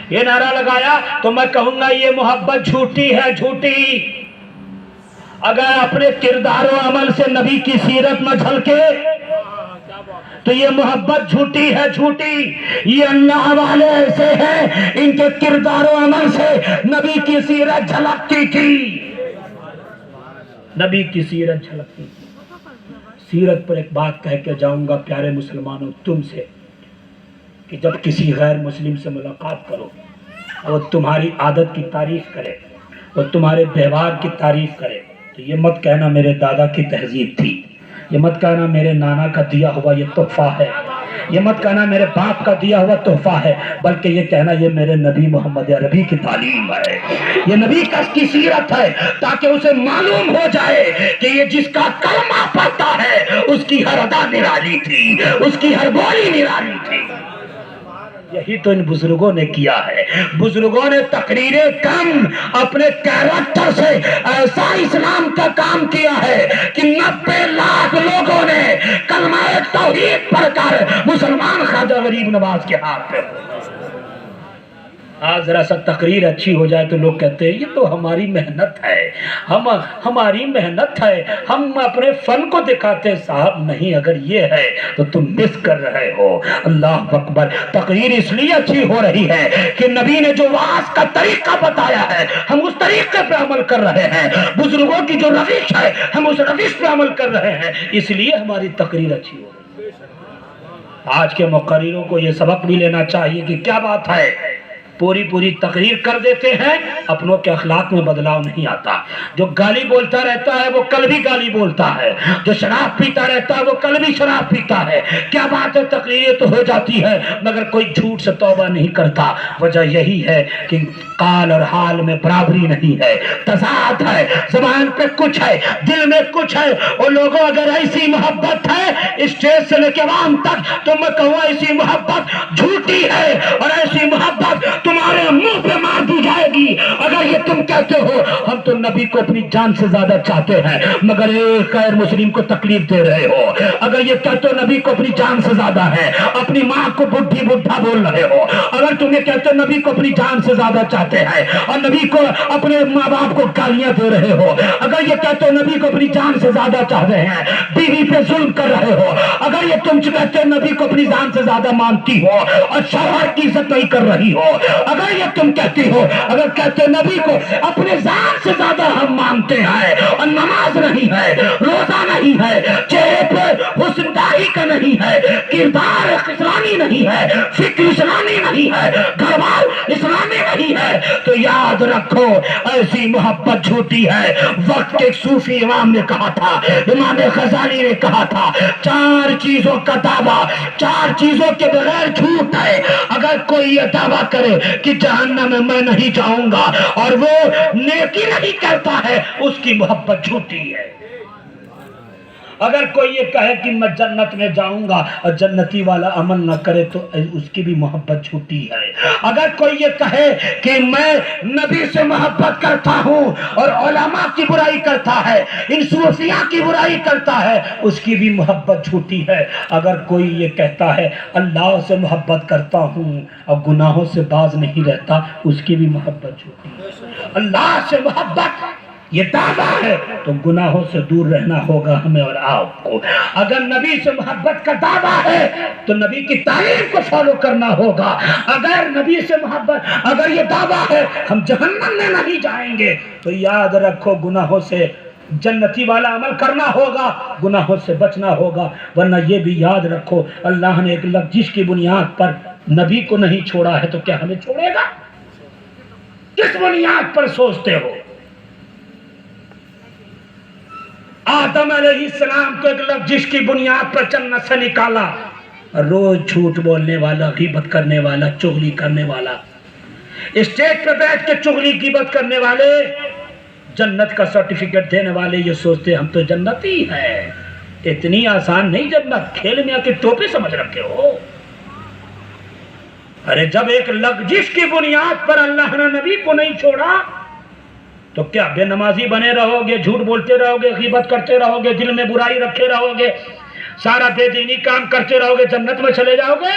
یہ نعرہ لگایا تو میں کہوں گا یہ محبت جھوٹی ہے، جھوٹی۔ اگر اپنے کردار و عمل سے نبی کی سیرت میں جھلکے تو یہ محبت جھوٹی ہے، جھوٹی۔ یہ اللہ والے ایسے ہیں، ان کے کردار و عمل سے نبی کی سیرت جھلکتی تھی، نبی کی سیرت جھلکتی تھی۔ سیرت پر ایک بات کہہ کے جاؤں گا پیارے مسلمانوں تم سے، کہ جب کسی غیر مسلم سے ملاقات کرو، وہ تمہاری عادت کی تعریف کرے، وہ تمہارے ویوہار کی تعریف کرے، تو یہ مت کہنا میرے دادا کی تہذیب تھی، یہ مت کہنا میرے نانا کا دیا ہوا یہ تحفہ ہے، یہ مت کہنا میرے باپ کا دیا ہوا تحفہ ہے، بلکہ یہ کہنا یہ میرے نبی محمد عربی کی تعلیم ہے، یہ نبی کی سیرت ہے، تاکہ اسے معلوم ہو جائے کہ یہ جس کا کلمہ پڑھتا ہے اس کی ہر ادا نرالی تھی، اس کی ہر بولی نرالی تھی۔ یہی تو ان بزرگوں نے کیا ہے۔ بزرگوں نے تقریریں کم اپنے کیریکٹر سے ایسا اسلام کا کام کیا ہے کہ 90 لاکھ لوگوں نے کلمہ توحید پڑھ کر مسلمان خواجہ غریب نواز کے ہاتھ پہ۔ آج ذرا سا تقریر اچھی ہو جائے تو لوگ کہتے ہیں یہ تو ہماری محنت ہے، ہماری محنت ہے، ہم اپنے فن کو دکھاتے۔ صاحب نہیں، اگر یہ ہے تو تم مس کر رہے ہو۔ اللہ اکبر۔ تقریر اس لیے اچھی ہو رہی ہے کہ نبی نے جو وعظ کا طریقہ بتایا ہے ہم اس طریقے پہ عمل کر رہے ہیں، بزرگوں کی جو روش ہے ہم اس روش پہ عمل کر رہے ہیں، اس لیے ہماری تقریر اچھی ہو رہی ہے۔ آج کے مقرروں کو یہ سبق بھی لینا چاہیے کہ کیا بات ہے، پوری تقریر کر دیتے ہیں، اپنوں کے اخلاق میں بدلاؤ نہیں آتا۔ جو گالی بولتا رہتا ہے وہ کل بھی گالی بولتا ہے، جو شراب پیتا رہتا ہے وہ کل بھی شراب پیتا ہے۔ کیا بات ہے، تقریریں تو ہو جاتی ہے مگر کوئی جھوٹ سے توبہ نہیں کرتا۔ وجہ یہی ہے کہ قال اور حال میں برابری نہیں ہے، تضاد ہے، زبان پہ کچھ ہے، دل میں کچھ ہے۔ اور لوگوں اگر ایسی محبت ہے اسٹیج سے لے کے عوام تک تو میں کہوں ایسی محبت جھوٹی ہے، اور ایسی محبت تمہارے منہ پہ مار دی جائے گی اگر یہ تم کہتے ہو ہم تو نبی کو اپنی جان سے زیادہ چاہتے ہیں مگر ایک غیر مسلم کو تکلیف دے رہے ہو، اگر یہ کہتے ہو نبی کو اپنی جان سے زیادہ ہے، اپنی ماں کو بڈھی بڈھا بول رہے ہو، اگر تمہیں کہتے ہو نبی کو اپنی جان سے زیادہ چاہتے ہیں اور نبی کو اپنے ماں باپ کو گالیاں دے رہے ہو، اگر یہ کہتے ہو نبی کو اپنی جان سے زیادہ چاہتے ہیں، بیوی پہ ظلم کر رہے ہو، اگر یہ تم کہتے ہو نبی کو اپنی جان سے زیادہ مانتی ہو اور شوہر کی عزت نہیں کر رہی ہو، اگر یہ تم کہتی ہو، اگر کہتے نبی کو اپنے ذات سے زیادہ ہم مانتے ہیں اور نماز نہیں ہے، روزہ نہیں ہے، چہرے پہ حسن داڑھی کا نہیں ہے، کردار اسلامی نہیں ہے، فکر اسلامی نہیں ہے، گھر بار اسلامی نہیں ہے، تو یاد رکھو ایسی محبت جھوٹی ہے۔ وقت کے صوفی امام نے کہا تھا، امام غزالی نے کہا تھا، 4 چیزوں کا دعویٰ 4 چیزوں کے بغیر جھوٹ ہے۔ اگر کوئی یہ دعویٰ کرے کہ جہنم میں میں نہیں جاؤں گا اور وہ نیکی نہیں کرتا ہے اس کی محبت جھوٹی ہے۔ اگر کوئی یہ کہے کہ میں جنت میں جاؤں گا اور جنتی والا عمل نہ کرے تو اس کی بھی محبت جھوٹی ہے۔ اگر کوئی یہ کہے کہ میں نبی سے محبت کرتا ہوں اور علماء کی برائی کرتا ہے، ان صوفیاء کی برائی کرتا ہے، اس کی بھی محبت جھوٹی ہے۔ اگر کوئی یہ کہتا ہے اللہ سے محبت کرتا ہوں اور گناہوں سے باز نہیں رہتا، اس کی بھی محبت جھوٹی ہے۔ اللہ سے محبت یہ دعویٰ ہے تو گناہوں سے دور رہنا ہوگا ہمیں اور آپ کو۔ اگر نبی سے محبت کا دعویٰ ہے تو نبی کی تعلیم کو فالو کرنا ہوگا۔ اگر نبی سے محبت، اگر یہ دعویٰ ہے ہم جہنم میں نہیں جائیں گے تو یاد رکھو گناہوں سے جنتی والا عمل کرنا ہوگا، گناہوں سے بچنا ہوگا، ورنہ یہ بھی یاد رکھو اللہ نے ایک لفظ کی بنیاد پر نبی کو نہیں چھوڑا ہے تو کیا ہمیں چھوڑے گا؟ کس بنیاد پر سوچتے ہو؟ آدم علیہ السلام کو ایک لفظ کی بنیاد پر جنت سے نکالا، روز جھوٹ بولنے والا، غیبت کرنے والا، چغلی کرنے والا، اسٹیج پہ بیٹھ کے چغلی غیبت کرنے والے، جنت کا سرٹیفکیٹ دینے والے یہ سوچتے ہم تو جنتی ہیں۔ اتنی آسان نہیں جنت، کھیل میں آ کے ٹوپی سمجھ رکھے ہو۔ ارے جب ایک لفظ کی بنیاد پر اللہ نے نبی کو نہیں چھوڑا تو کیا بے نمازی بنے رہو گے، جھوٹ بولتے رہو گے، غیبت کرتے رہو گے، دل میں برائی رکھے رہو گے، سارا بے دینی کام کرتے رہو گے، جنت میں چلے جاؤ گے؟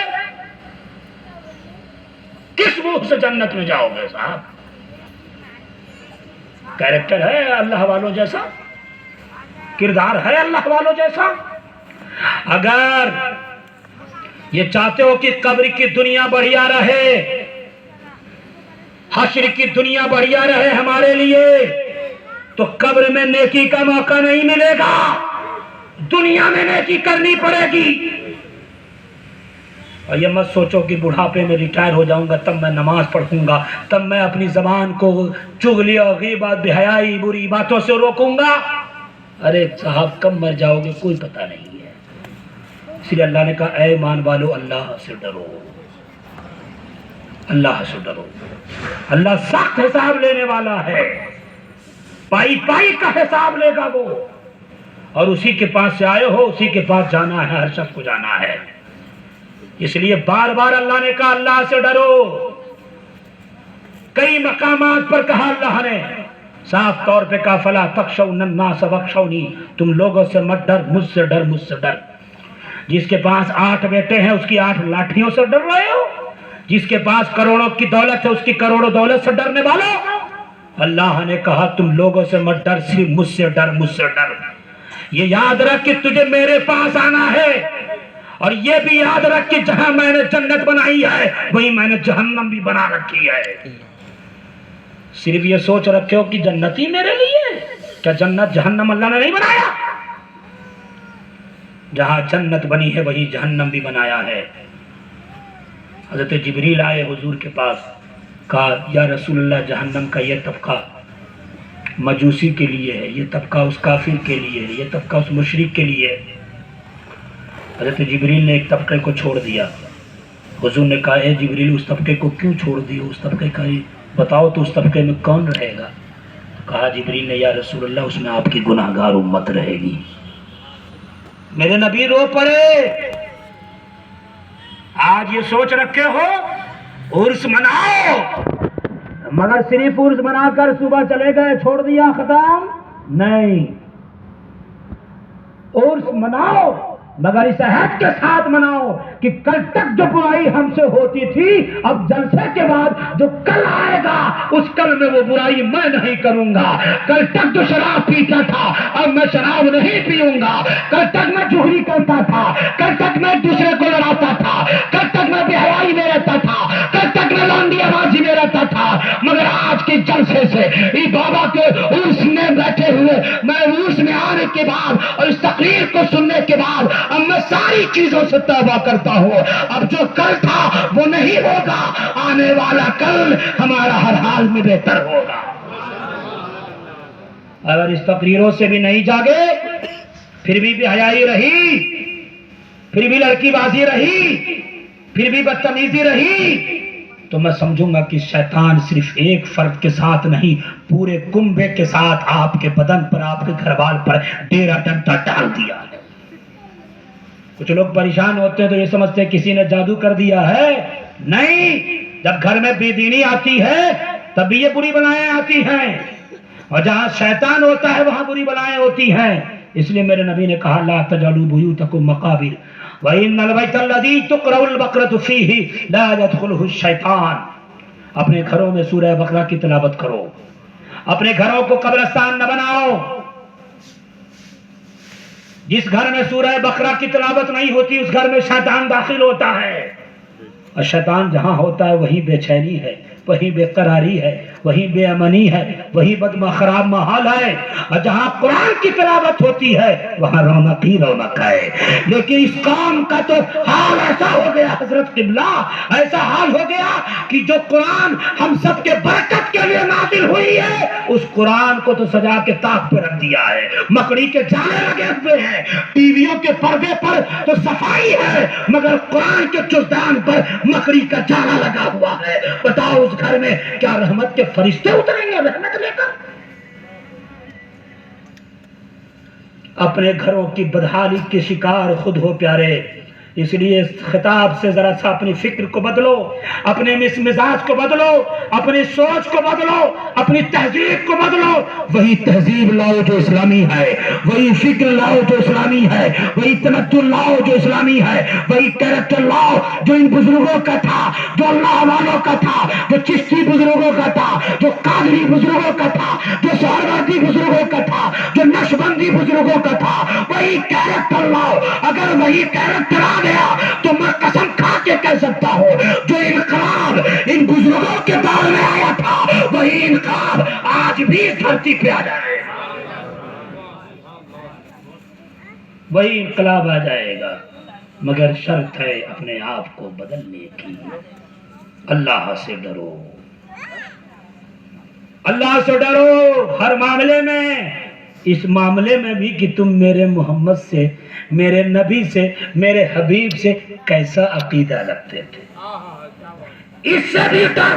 کس منہ سے جنت میں جاؤ گے صاحب؟ کیریکٹر ہے اللہ والوں جیسا، کردار ہے اللہ والوں جیسا؟ اگر یہ چاہتے ہو کہ قبر کی دنیا بڑھیا رہے، حشر کی دنیا بڑھیا رہے ہمارے لیے، تو قبر میں نیکی کا موقع نہیں ملے گا، دنیا میں نیکی کرنی پڑے گی۔ اور یہ مت سوچو کہ بڑھاپے میں ریٹائر ہو جاؤں گا تب میں نماز پڑھوں گا، تب میں اپنی زبان کو چغلی اور غیبت، بے حیائی، بری باتوں سے روکوں گا۔ ارے صاحب کب مر جاؤ گے کوئی پتہ نہیں ہے، اس لیے اللہ نے کہا اے ایمان والو اللہ سے ڈرو، اللہ سے ڈرو، اللہ سخت حساب لینے والا ہے، پائی پائی کا حساب لے گا وہ، اور اسی کے پاس سے آئے ہو اسی کے پاس جانا ہے، ہر شخص کو جانا ہے۔ اس لیے بار بار اللہ نے کہا اللہ سے ڈرو، کئی مقامات پر کہا اللہ نے، صاف طور پہ کہا فلا تخشون الناس واخشونی، تم لوگوں سے مت ڈر، مجھ سے ڈر، مجھ سے ڈر۔ جس کے پاس 8 بیٹے ہیں اس کی 8 لاٹھیوں سے ڈر رہے ہو، جس کے پاس کروڑوں کی دولت ہے اس کی کروڑوں دولت سے ڈرنے والوں۔ اللہ نے کہا تم لوگوں سے مت ڈر، صرف مجھ سے ڈر، مجھ سے ڈر۔ یہ یاد رکھ کہ تجھے میرے پاس آنا ہے، اور یہ بھی یاد رکھ کہ جہاں میں نے جنت بنائی ہے وہیں میں نے جہنم بھی بنا رکھی ہے۔ صرف یہ سوچ رکھے ہو کہ جنتی میرے لیے، کیا جنت جہنم اللہ نے نہیں بنایا؟ جہاں جنت بنی ہے وہیں جہنم بھی بنایا ہے۔ حضرت جبریل آئے حضور کے پاس، کہا یا رسول اللہ جہنم کا یہ طبقہ مجوسی کے لیے ہے، یہ طبقہ اس کافر کے لیے ہے، یہ طبقہ اس مشرک کے لیے ہے۔ حضرت جبریل نے ایک طبقے کو چھوڑ دیا۔ حضور نے کہا اے جبریل اس طبقے کو کیوں چھوڑ دیو، اس طبقے کا بتاؤ تو اس طبقے میں کون رہے گا؟ کہا جبریل نے یا رسول اللہ اس میں آپ کی گناہ گار امت رہے گی۔ میرے نبی رو پڑے۔ آج یہ سوچ رکھے ہو عرس مناؤ، مگر صرف عرس منا کر صبح چلے گئے چھوڑ دیا ختم نہیں، عرس مناؤ مگر اس عہد کے ساتھ مناؤ کہ کل تک جو برائی ہم سے ہوتی تھی اب جلسے کے بعد جو کل آئے گا اس کل میں وہ برائی میں نہیں کروں گا۔ کل تک جو شراب پیتا تھا اب میں شراب نہیں پیوں گا، کل تک میں چغلی کرتا تھا، کل تک میں دوسرے کو لڑاتا تھا، کل تک میں بے حیائی میں رہتا تھا، کل تک میں لانڈی آبازی میں رہتا تھا، مگر آج کے جلسے سے ای بابا کے عرس میں بیٹھے ہوئے میں عرس میں آنے کے بعد اور اس تقریر کو سننے کے بعد اب میں ساری چیزوں سے توبہ کرتا ہوں۔ اب جو کل تھا وہ نہیں ہوگا، آنے والا کل ہمارا ہر حال میں بہتر ہوگا۔ اگر اس تقریروں سے بھی نہیں جاگے، پھر بھی بے حیائی رہی، پھر بھی لڑکی بازی رہی، پھر بھی بدتمیزی رہی، تو میں سمجھوں گا کہ شیطان صرف ایک فرد کے ساتھ نہیں پورے کنبے کے ساتھ آپ کے بدن پر، آپ کے گھر وال پر ڈیرا ڈنڈا ڈال دیا ہے۔ کچھ لوگ پریشان ہوتے ہیں تو یہ سمجھتے ہیں کسی نے جادو کر دیا ہے، نہیں، جب گھر میں بے دینی آتی ہے تب بھی یہ بری بلائیں آتی ہیں، اور جہاں شیطان ہوتا ہے وہاں بری بلائیں ہوتی ہیں۔ اس لیے میرے نبی نے کہا لا تجعلوا بیوتکم مقابر وَإِنَّ الْبَيْتَ الَّذِي تُقْرَأُ الْبَقْرَةُ فِيهِ لَا يَدْخُلُهُ الشَّيْطَانُ۔ اپنے گھروں میں سورہ بقرہ کی تلاوت کرو، اپنے گھروں کو قبرستان نہ بناؤ۔ جس گھر میں سورہ بقرہ کی تلاوت نہیں ہوتی اس گھر میں شیطان داخل ہوتا ہے، اور شیطان جہاں ہوتا ہے وہیں بے چینی ہے، وہیں بے قراری ہے، وہیں بے امنی ہے، وہیں خراب ماحول ہے، اور جہاں قرآن کی تلاوت ہوتی ہے وہاں رونق ہی رونق ہے۔ لیکن اس قوم کا تو حال ایسا ہو گیا حضرت قبلہ، ایسا حال ہو گیا کہ جو قرآن ہم سب کے برکت کے لیے نازل ہوئی ہے اس قرآن کو تو سجا کے طاق پہ رکھ دیا ہے، مکڑی کے جالے لگے ہوئے ہیں، ٹی ویوں کے پردے پر تو صفائی ہے مگر قرآن کے چردان پر مکڑی کا جالا لگا ہوا ہے۔ بتاؤ اس گھر میں کیا رحمت کے فرشتے اتریں گے رحمت لے کر؟ اپنے گھروں کی بدحالی کے شکار خود ہو پیارے، اس لیے خطاب سے ذرا سا اپنی فکر کو بدلو، اپنے مزاج کو بدلو، اپنی سوچ کو بدلو، اپنی تہذیب کو بدلو۔ وہی تہذیب لاؤ جو اسلامی ہے، وہی فکر لاؤ جو اسلامی ہے، وہی تمدن لاؤ جو اسلامی ہے، وہی کیریکٹر لاؤ جو ان بزرگوں کا تھا، جو اللہ والوں کا تھا، جو چشتی بزرگوں کا تھا، جو قادری بزرگوں کا تھا، جو سہروردی بزرگوں کا تھا، جو نقش نقشبندی بزرگوں کا تھا، وہی کیریکٹر لاؤ۔ اگر وہی کیریکٹر آ گیا تو میں قسم کھا کے کہہ سکتا ہوں جو انقلاب ان بزرگوں کے دور میں آیا تھا وہی انقلاب آج بھی اس دھرتی پہ آ جائے گا، وہی انقلاب آ جائے گا، مگر شرط ہے اپنے آپ کو بدلنے کی۔ اللہ سے ڈرو، اللہ سے ڈرو ہر معاملے میں، اس معاملے میں بھی کہ تم میرے محمد سے، میرے نبی سے، میرے حبیب سے کیسا عقیدہ رکھتے تھے، اس سے بھی ڈر۔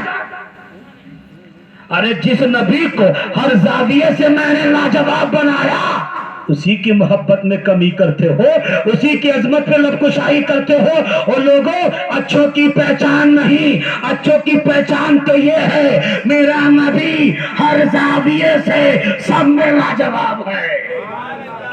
ارے جس نبی کو ہر زاویے سے میں نے لاجواب بنایا اسی کی محبت میں کمی کرتے ہو، اسی کی عظمت پہ لبکشائی کرتے ہو۔ اور لوگوں، اچھوں کی پہچان نہیں، اچھوں کی پہچان تو یہ ہے میرا نبی ہر زاویے سے سب میں لاجواب ہے،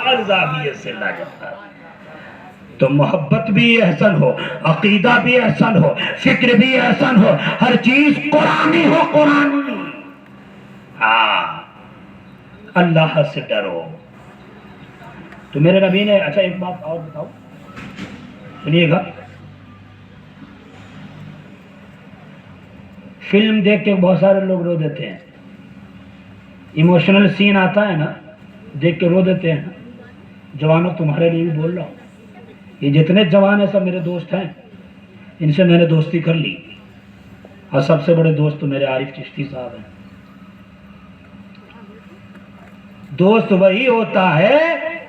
ہر زاویے سے لاجواب۔ تو محبت بھی احسن ہو، عقیدہ بھی احسن ہو، فکر بھی احسن ہو، ہر چیز قرآنی ہو، قرآنی۔ ہاں، اللہ سے ڈرو۔ تو میرے نبی نے، اچھا ایک بات اور بتاؤ، سنیے گا، فلم دیکھ کے بہت سارے لوگ رو دیتے ہیں، ایموشنل سین آتا ہے نا، دیکھ کے رو دیتے ہیں۔ جوانوں، تمہارے لیے بھی بول رہا ہوں، یہ جتنے جوان ہیں سب میرے دوست ہیں، ان سے میں نے دوستی کر لی، اور سب سے بڑے دوست تو میرے عارف چشتی صاحب ہیں۔ دوست وہی ہوتا ہے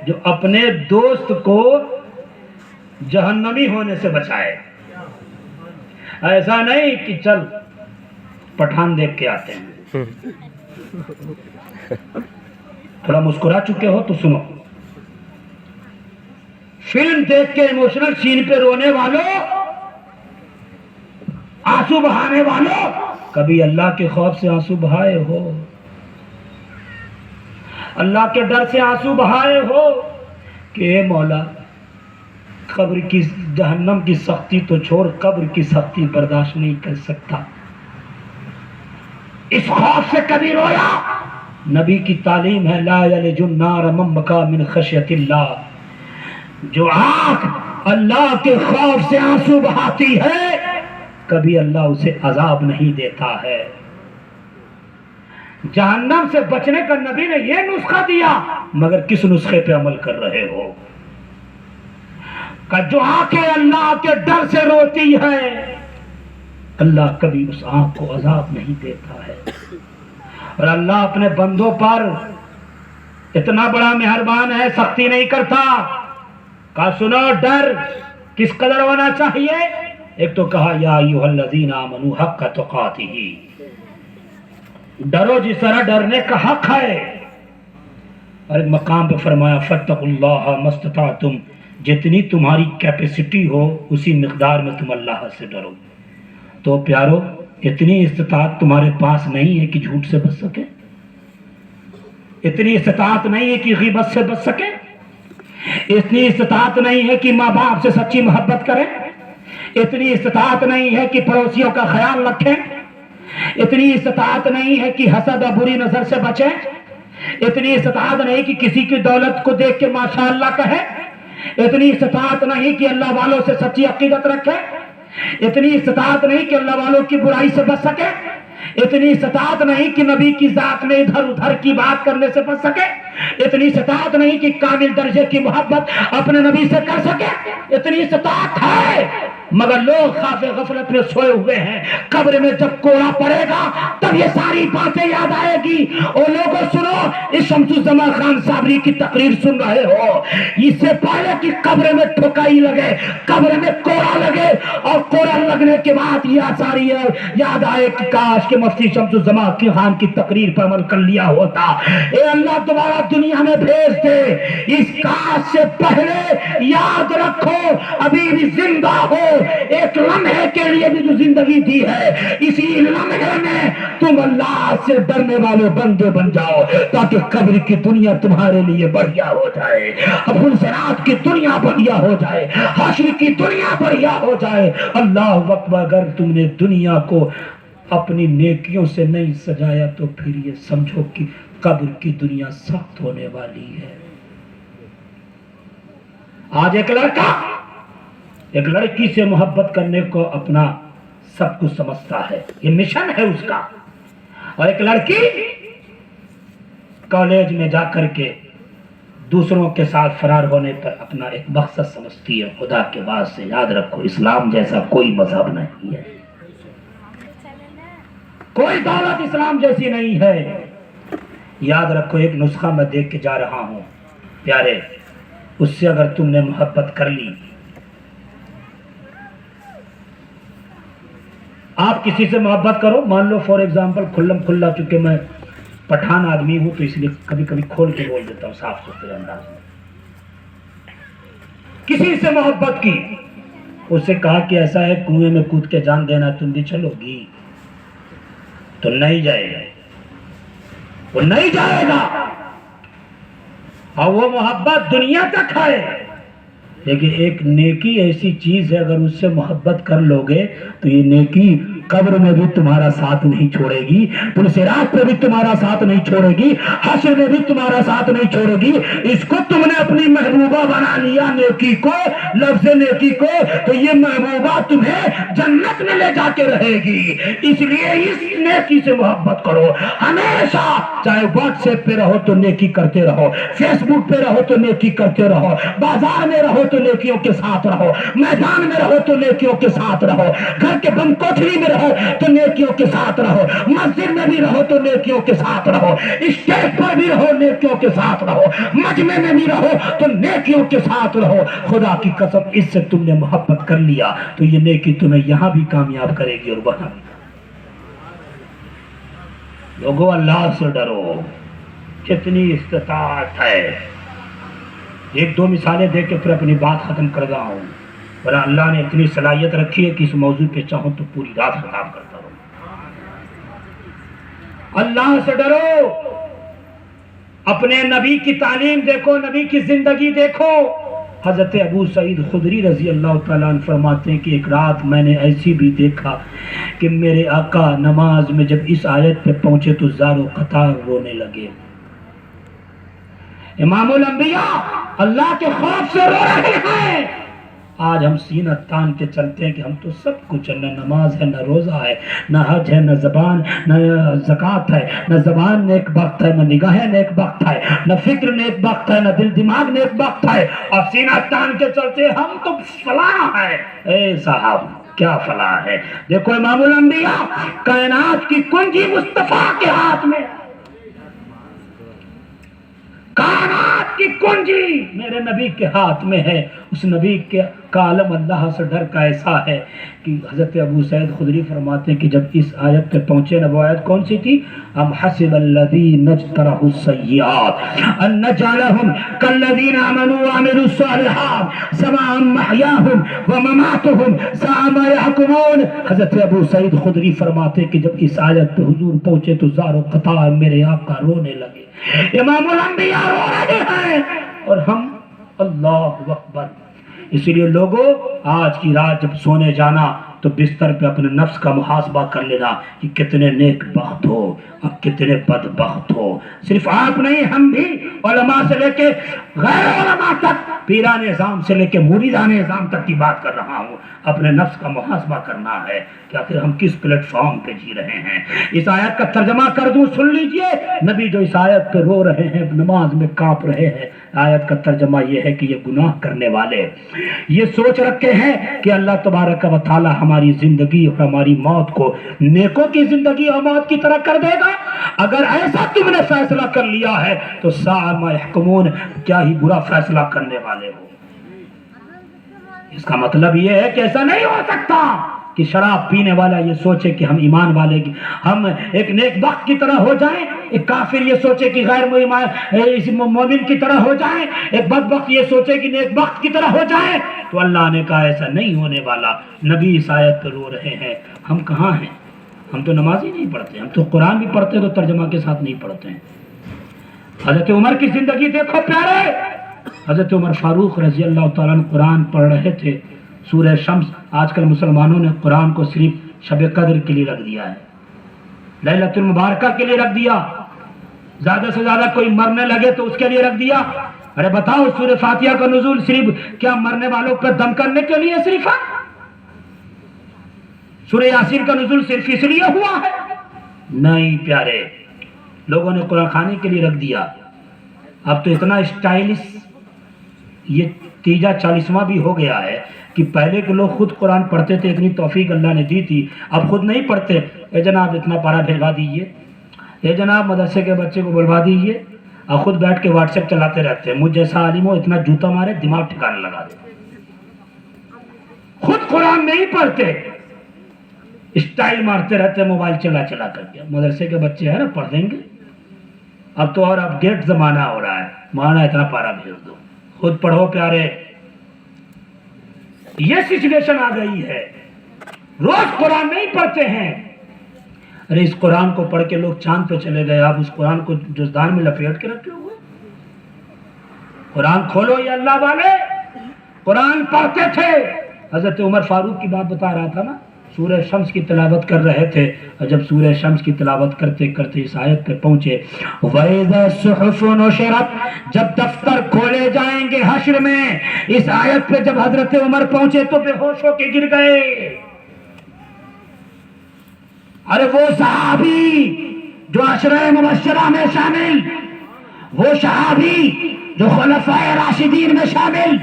جو اپنے دوست کو جہنمی ہونے سے بچائے، ایسا نہیں کہ چل پٹھان دیکھ کے آتے ہیں۔ تھوڑا مسکرا چکے ہو تو سنو، فلم دیکھ کے ایموشنل سین پہ رونے والوں، آنسو بہانے والوں، کبھی اللہ کے خوف سے آنسو بہائے ہو، اللہ کے ڈر سے آنسو بہائے ہو کہ اے مولا قبر کی، جہنم کی سختی تو چھوڑ، قبر کی سختی برداشت نہیں کر سکتا، اس خوف سے کبھی رویا؟ نبی کی تعلیم ہے لا یلج النار من بکا من خشیت اللہ، جو آنکھ اللہ کے خوف سے آنسو بہاتی ہے کبھی اللہ اسے عذاب نہیں دیتا ہے۔ جہنم سے بچنے کا نبی نے یہ نسخہ دیا، مگر کس نسخے پہ عمل کر رہے ہو؟ کہ جو آنکھیں اللہ کے ڈر سے روتی ہے اللہ کبھی اس آنکھ کو عذاب نہیں دیتا ہے۔ اور اللہ اپنے بندوں پر اتنا بڑا مہربان ہے، سختی نہیں کرتا۔ کہا سنو، ڈر کس قدر ہونا چاہیے؟ ایک تو کہا یا ایھا الذین آمنوا حق تقاتہ، ڈرو جس طرح ڈرنے کا حق ہے۔ اور ایک مقام پہ فرمایا فاتقوا اللہ ما استطعتم، جتنی تمہاری کیپیسٹی ہو اسی مقدار میں تم اللہ سے ڈرو۔ تو پیارو، اتنی استطاعت تمہارے پاس نہیں ہے کہ جھوٹ سے بچ سکے، اتنی استطاعت نہیں ہے کہ غیبت سے بچ سکے، اتنی استطاعت نہیں ہے کہ ماں باپ سے سچی محبت کریں، اتنی استطاعت نہیں ہے کہ پڑوسیوں کا خیال رکھیں، اتنی استطاعت نہیں ہے کہ حسد اور بری نظر سے بچیں، اتنی استطاعت نہیں کہ کسی کی دولت کو دیکھ کے ماشاءاللہ کہیں، اتنی استطاعت نہیں کہ اللہ والوں سے سچی عقیدت رکھیں، اتنی استطاعت نہیں کہ اللہ والوں کی برائی سے بچ سکے، اتنی استطاعت نہیں کہ نبی کی ذات میں ادھر ادھر کی بات کرنے سے بچ سکے، اتنی استطاعت نہیں کہ کامل درجے کی محبت اپنے نبی سے کر سکے۔ اتنی استطاعت ہے مگر لوگ خواب غفلت میں سوئے ہوئے ہیں۔ قبر میں جب کوڑا پڑے گا تب یہ ساری باتیں یاد آئے گی۔ اور لوگوں سنو، اس شمس الزمان خان صابری کی تقریر سن رہے ہو، اس سے پہلے کہ قبر میں ٹھکائی لگے، قبر میں کوڑا لگے، اور کوڑا لگنے کے بعد یہ ساری یاد آئے کہ کاش کہ مفتی شمس الزمان خان کی تقریر پر عمل کر لیا ہوتا۔ اے اللہ دوبارہ دنیا میں بھیج دے، اس کاش سے پہلے یاد رکھو ابھی بھی زندہ ہو، ایک لمحے کے لیے بھی جو زندگی دی ہے اسی لمحے میں تم اللہ سے ڈرنے والے بندے بن جاؤ، تاکہ قبر کی دنیا تمہارے لیے بڑھیا ہو جائے، ابو سرات کی دنیا بڑھیا ہو جائے، حشر کی دنیا بڑھیا ہو جائے۔ اللہ اکبر، اگر تم نے دنیا کو اپنی نیکیوں سے نہیں سجایا تو پھر یہ سمجھو کہ قبر کی دنیا سخت ہونے والی ہے۔ آج ایک لڑکا ایک لڑکی سے محبت کرنے کو اپنا سب کچھ سمجھتا ہے، یہ مشن ہے اس کا، اور ایک لڑکی کالج میں جا کر کے دوسروں کے ساتھ فرار ہونے پر اپنا ایک مقصد سمجھتی ہے۔ خدا کے بعد سے یاد رکھو، اسلام جیسا کوئی مذہب نہیں ہے، کوئی دولت اسلام جیسی نہیں ہے۔ یاد رکھو، ایک نسخہ میں دیکھ کے جا رہا ہوں پیارے، اس سے اگر تم نے محبت کر لی، آپ کسی سے محبت کرو، مان لو فار ایگزامپل کھلم کھلا، چونکہ میں پٹھان آدمی ہوں تو اس لیے کبھی کبھی کھول کے بول دیتا ہوں صاف ستھرے انداز میں، کسی سے محبت کی، اس سے کہا کہ ایسا ہے کنویں میں کود کے جان دینا، تم بھی چلو گی؟ تو نہیں جائے گا، وہ نہیں جائے گا، اور وہ محبت دنیا تک ہے۔ لیکن ایک نیکی ایسی چیز ہے، اگر اس سے محبت کر لو گے تو یہ نیکی قبر میں بھی تمہارا ساتھ نہیں چھوڑے گی، پلسرات پہ بھی تمہارا ساتھ نہیں چھوڑے گی، حشر میں بھی تمہارا ساتھ نہیں چھوڑے گی۔ اس کو تم نے اپنی محبوبہ بنا لیا، نیکی کو، لفظ نیکی کو، تو یہ محبوبہ تمہیں جنت میں لے جا کے رہے گی۔ اس لیے اس نیکی سے محبت کرو ہمیشہ، چاہے واٹس ایپ پہ رہو تو نیکی کرتے رہو، فیس بک پہ رہو تو نیکی کرتے رہو، بازار میں رہو تو نیکیوں کے ساتھ رہو، میدان میں رہو تو نیکیوں کے ساتھ رہو، گھر کے بم کوٹھری میں رہو تو نیکیوں کے ساتھ رہو، مسجد میں بھی رہو تو نیکیوں کے ساتھ رہو، اسٹیج پر بھی رہو نیکیوں کے ساتھ رہو، مجمع میں بھی رہو تو نیکیوں کے ساتھ رہو۔ خدا کی قسم، اس سے تم نے محبت کر لیا تو یہ نیکی تمہیں یہاں بھی کامیاب کرے گی اور وہاں بھی۔ لوگوں، اللہ سے ڈرو جتنی استطاعت ہے۔ ایک دو مثالیں دے کے پھر اپنی بات ختم کر رہا ہوں، ورنہ اللہ نے اتنی صلاحیت رکھی ہے کہ اس موضوع پہ چاہوں تو پوری رات خطاب کرتا رہوں۔ اللہ سے ڈرو، اپنے نبی کی تعلیم دیکھو، نبی کی زندگی دیکھو۔ حضرت ابو سعید خدری رضی اللہ تعالیٰ عنہ فرماتے ہیں کہ ایک رات میں نے ایسی بھی دیکھا کہ میرے آقا نماز میں جب اس آیت پہ پہنچے تو زار و قطار رونے لگے۔ امام الانبیاء اللہ کے خوف سے رو رہے ہیں۔ آج ہم سینہ تان کے چلتے ہیں کہ ہم تو سب کچھ ہے، نہ نماز ہے، نہ روزہ ہے، نہ حج ہے، نہ زبان، نہ زکوٰۃ ہے، نہ زبان نیک بخت ہے، نہ نگاہیں نیک بخت ہے، نہ فکر نیک بخت ہے، نہ دل دماغ نیک بخت ہے، اور سینہ تان کے چلتے ہم تو فلاح ہے۔ اے صاحب، کیا فلاح ہے؟ دیکھو امام الانبیاء، کائنات کی کنجی مصطفیٰ کے ہاتھ میں، کائنات کی کنجی میرے نبی کے ہاتھ میں ہے۔ اس نبی کے عالم اللہ سے ڈر کا ایسا ہے کہ حضرت ابو سعید خدری فرماتے ہیں کہ جب اس آیت پہ پہنچے نا، وہ آیت کون سی تھی؟ ام حسب الذین اجترحوا السیئات ان نجعلہم کالذین آمنوا وعملوا الصالحات سواء محیاہم ومماتہم ساء ما یحکمون۔ حضرت ابو سعید خدری فرماتے ہیں کہ جب اس آیت پہ حضور پہنچے تو زار و قطار میرے آقا رونے لگے۔ امام الانبیاء رو رہے ہیں اور ہم اللہ اکبر۔ اسی لیے لوگوں، آج کی رات جب سونے جانا تو بستر پہ اپنے نفس کا محاسبہ کر لینا کہ کتنے نیک بخت ہو اور کتنے بدبخت ہو۔ صرف آپ نہیں، ہم بھی، علماء سے لے کے غیر علماء تک، پیران نظام سے لے کے مریدان نظام تک کی بات کر رہا ہوں۔ اپنے نفس کا محاسبہ کرنا ہے کہ آخر ہم کس پلیٹ فارم پہ جی رہے ہیں۔ اس آیت کا ترجمہ کر دوں، سن لیجئے۔ نبی جو اس آیت پہ رو رہے ہیں، نماز میں کانپ رہے ہیں، آیت کا ترجمہ یہ ہے کہ یہ گناہ کرنے والے یہ سوچ رکھے ہیں کہ اللہ تبارک و تعالی ہماری زندگی اور ہماری موت کو نیکوں کی زندگی اور موت کی طرح کر دے گا۔ اگر ایسا تم نے فیصلہ کر لیا ہے تو ساء ما یحکمون، کیا ہی برا فیصلہ کرنے والے ہو۔ اس کا مطلب یہ ہے کہ ایسا نہیں ہو سکتا کہ شراب پینے والا یہ سوچے کہ ہم ایمان والے کی، ہم ایک نیک بخت کی طرح ہو جائیں، ایک کافر یہ سوچے کہ غیر مومن کی طرح ہو جائیں، ایک بدبخت یہ سوچے کہ نیک بخت کی طرح ہو جائیں۔ تو اللہ نے کہا ایسا نہیں ہونے والا۔ نبی اس آیت پہ رو رہے ہیں، ہم کہاں ہیں؟ ہم تو نماز ہی نہیں پڑھتے، ہم تو قرآن بھی پڑھتے تو ترجمہ کے ساتھ نہیں پڑھتے ہیں۔ حضرت عمر کی زندگی دیکھو پیارے، حضرت عمر فاروق رضی اللہ تعالیٰ عنہ قرآن پڑھ رہے تھے، سورہ شمس۔ آج کل مسلمانوں نے قرآن کو صرف شب قدر کے لیے رکھ دیا ہے، لیلۃ المبارکہ کے لیے رکھ دیا، زیادہ سے زیادہ کوئی مرنے لگے تو اس کے لیے رکھ دیا۔ ارے بتاؤ سورہ فاتحہ کا نزول صرف کیا مرنے والوں پر دم کرنے کے لیے صرف ہے؟ سورہ یاسین کا نزول صرف اس لیے ہوا ہے؟ نہیں پیارے، لوگوں نے قرآن خانی کے لیے رکھ دیا۔ اب تو اتنا اسٹائلش یہ 40واں بھی ہو گیا ہے کہ پہلے کے لوگ خود قرآن پڑھتے تھے، اتنی توفیق اللہ نے دی تھی، اب خود نہیں پڑھتے۔ اے جناب اتنا پارا بھیجوا دیجئے، اے جناب مدرسے کے بچے کو بلوا دیجئے، اور خود بیٹھ کے واٹس ایپ چلاتے رہتے ہیں۔ مجھ جیسا عالم ہو اتنا جوتا مارے دماغ ٹھکانے لگا دے۔ خود قرآن نہیں پڑھتے، اسٹائل مارتے رہتے موبائل چلا چلا کر کے۔ مدرسے کے بچے ہیں نا پڑھ دیں گے۔ اب تو اور اپڈیٹ زمانہ ہو رہا ہے، مولانا اتنا پارا بھیج دو، خود پڑھو پیارے۔ یہ سچویشن آ گئی ہے، روز قرآن نہیں پڑھتے ہیں۔ ارے اس قرآن کو پڑھ کے لوگ چاند پہ چلے گئے، آپ اس قرآن کو جزدان میں لپیٹ کے رکھے ہوئے۔ قرآن کھولو، یہ اللہ والے قرآن پڑھتے تھے۔ حضرت عمر فاروق کی بات بتا رہا تھا نا، سورہ شمس کی تلاوت کر رہے تھے، اور جب سورہ شمس کی تلاوت کرتے کرتے اس آیت پہ پہنچے، وَإِذَا الصُّحُفُ نُشِرَتْ، جب دفتر کھولے جائیں گے حشر میں، اس آیت پہ جب حضرت عمر پہنچے تو بے ہوش ہو کے گر گئے۔ ارے وہ صحابی جو عشرہ مبشرہ میں شامل، وہ صحابی جو خلفائے راشدین میں شامل،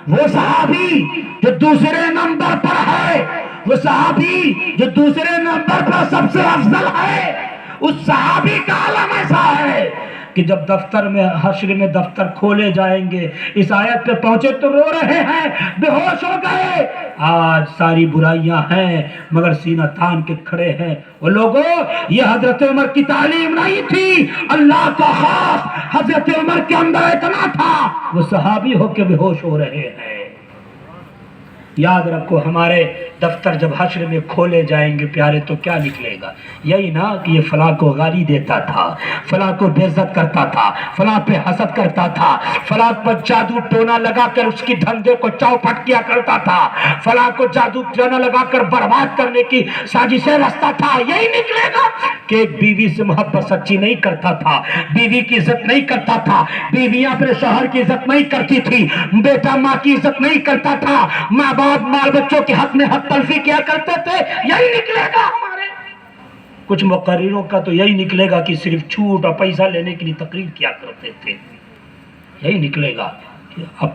وہ صحابی جو دوسرے نمبر پر ہے، وہ صحابی جو دوسرے نمبر پر سب سے افضل ہے، اس صحابی کا عالم ایسا ہے کہ جب دفتر میں حشر میں دفتر کھولے جائیں گے، اس آیت پہ پہنچے تو رو رہے ہیں، بے ہوش ہو گئے۔ آج ساری برائیاں ہیں مگر سینہ تان کے کھڑے ہیں۔ وہ لوگوں، یہ حضرت عمر کی تعلیم نہیں تھی، اللہ کا خوف حضرت عمر کے اندر اتنا تھا، وہ صحابی ہو کے بے ہوش ہو رہے ہیں۔ یاد رکھو، ہمارے دفتر جب حشر میں کھولے جائیں گے پیارے تو کیا نکلے گا؟ یہی نا کہ یہ فلاں کو گالی دیتا تھا، فلاں کو بے عزت کرتا تھا، فلاں پہ حسد کرتا تھا، فلاں پر جادو ٹونا لگا کر اس کی دھندے کو چوپٹ کیا کرتا تھا، فلاں کو جادو ٹونا لگا کر برباد کرنے کی سازشیں رچتا تھا۔ یہی نکلے گا کہ ایک بیوی سے محبت سچی نہیں کرتا تھا، بیوی کی عزت نہیں کرتا تھا، بیویاں اپنے شوہر کی عزت نہیں کرتی تھی، بیٹا ماں کی عزت نہیں کرتا تھا، ماں باپ مال بچوں کے حق میں حق تلفی کیا کرتے تھے۔ یہی نکلے گا ہمارے کچھ مقرروں کا، تو یہی نکلے گا کہ صرف چھوٹ اور پیسہ لینے کے لیے تقریر کیا کرتے تھے۔ یہی نکلے گا کہ اب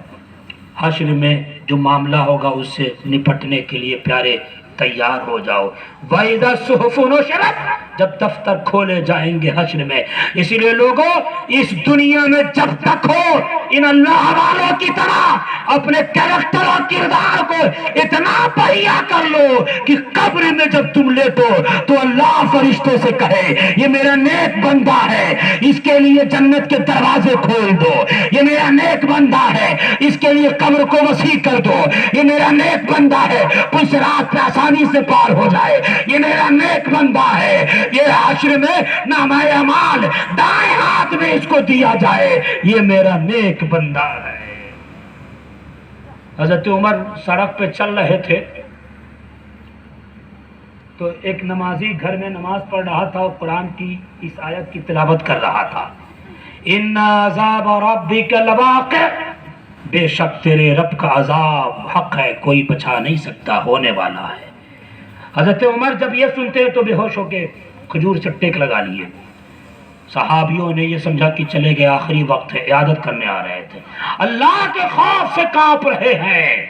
حشر میں جو معاملہ ہوگا اس سے نپٹنے کے لیے پیارے تیار ہو جاؤ۔ وَإِذَا الصُّحُفُ نُشِرَتْ، جب دفتر کھولے جائیں گے حشر میں۔ اسی لیے لوگوں، اس دنیا میں جب تک ہو ان اللہ والوں کی طرح اپنے کریکٹر اور کردار کو اتنا بڑھیا کر لو کہ قبر میں جب تم لیٹو تو اللہ فرشتوں سے کہے یہ میرا نیک بندہ ہے، اس کے لیے جنت کے دروازے کھول دو، یہ میرا نیک بندہ ہے، اس کے لیے قبر کو وسیع کر دو، یہ میرا نیک بندہ ہے، کچھ رات پہ آسانی سے پار ہو جائے، یہ میرا نیک بندہ ہے۔ یہ حشر میں نامہ اعمال دائیں ہاتھ میں اس کو دیا جائے، یہ میرا نیک بندہ ہے۔ حضرت عمر سڑک پہ چل رہے تھے تو ایک نمازی گھر میں نماز پڑھ رہا تھا اور قرآن کی اس آیت کی تلاوت کر رہا تھا، ان عذاب ربک لواقع، بے شک تیرے رب کا عذاب حق ہے، کوئی بچا نہیں سکتا، ہونے والا ہے۔ حضرت عمر جب یہ سنتے تو بے ہوش ہو کے کھجور سے ٹیک لگا لیے۔ صحابیوں نے یہ سمجھا کہ چلے گئے، آخری وقت ہے، عیادت کرنے آ رہے تھے، اللہ کے خوف سے کانپ رہے ہیں۔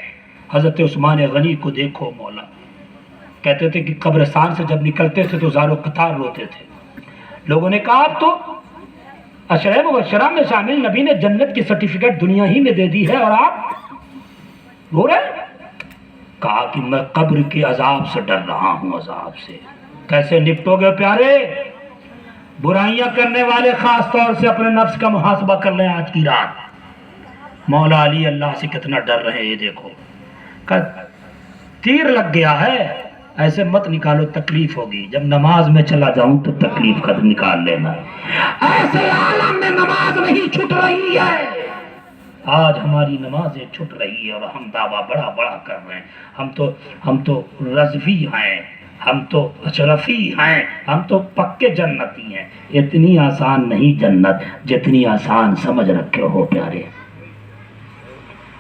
حضرت عثمان غنی کو دیکھو مولا، کہتے تھے کہ قبرستان سے جب نکلتے تھے تو زارو قطار روتے تھے۔ لوگوں نے کہا اب تو عشرہ مبشرہ میں شامل نبی نے جنت کی سرٹیفکیٹ دنیا ہی میں دے دی ہے اور آپ رو رہے؟ کہا کہ میں قبر کے عذاب سے ڈر رہا ہوں۔ عذاب سے کیسے نپٹو گے پیارے؟ برائیاں کرنے والے خاص طور سے اپنے نفس کا محاسبہ کر لیں آج کی رات۔ مولا علی اللہ سے کتنا ڈر رہے ہیں، یہ دیکھو، تیر لگ گیا ہے، ایسے مت نکالو، تکلیف ہوگی، جب نماز میں چلا جاؤں تو تکلیف کا نکال لینا۔ ایسے عالم میں نماز نہیں چھٹ رہی ہے، آج ہماری نمازیں چھٹ رہی ہے اور ہم دعویٰ بڑا بڑا کر رہے ہیں، ہم تو رضوی ہیں، ہم تو اشرفی ہیں، ہم تو پکے جنتی ہیں۔ اتنی آسان نہیں جنت جتنی آسان سمجھ رکھے ہو پیارے۔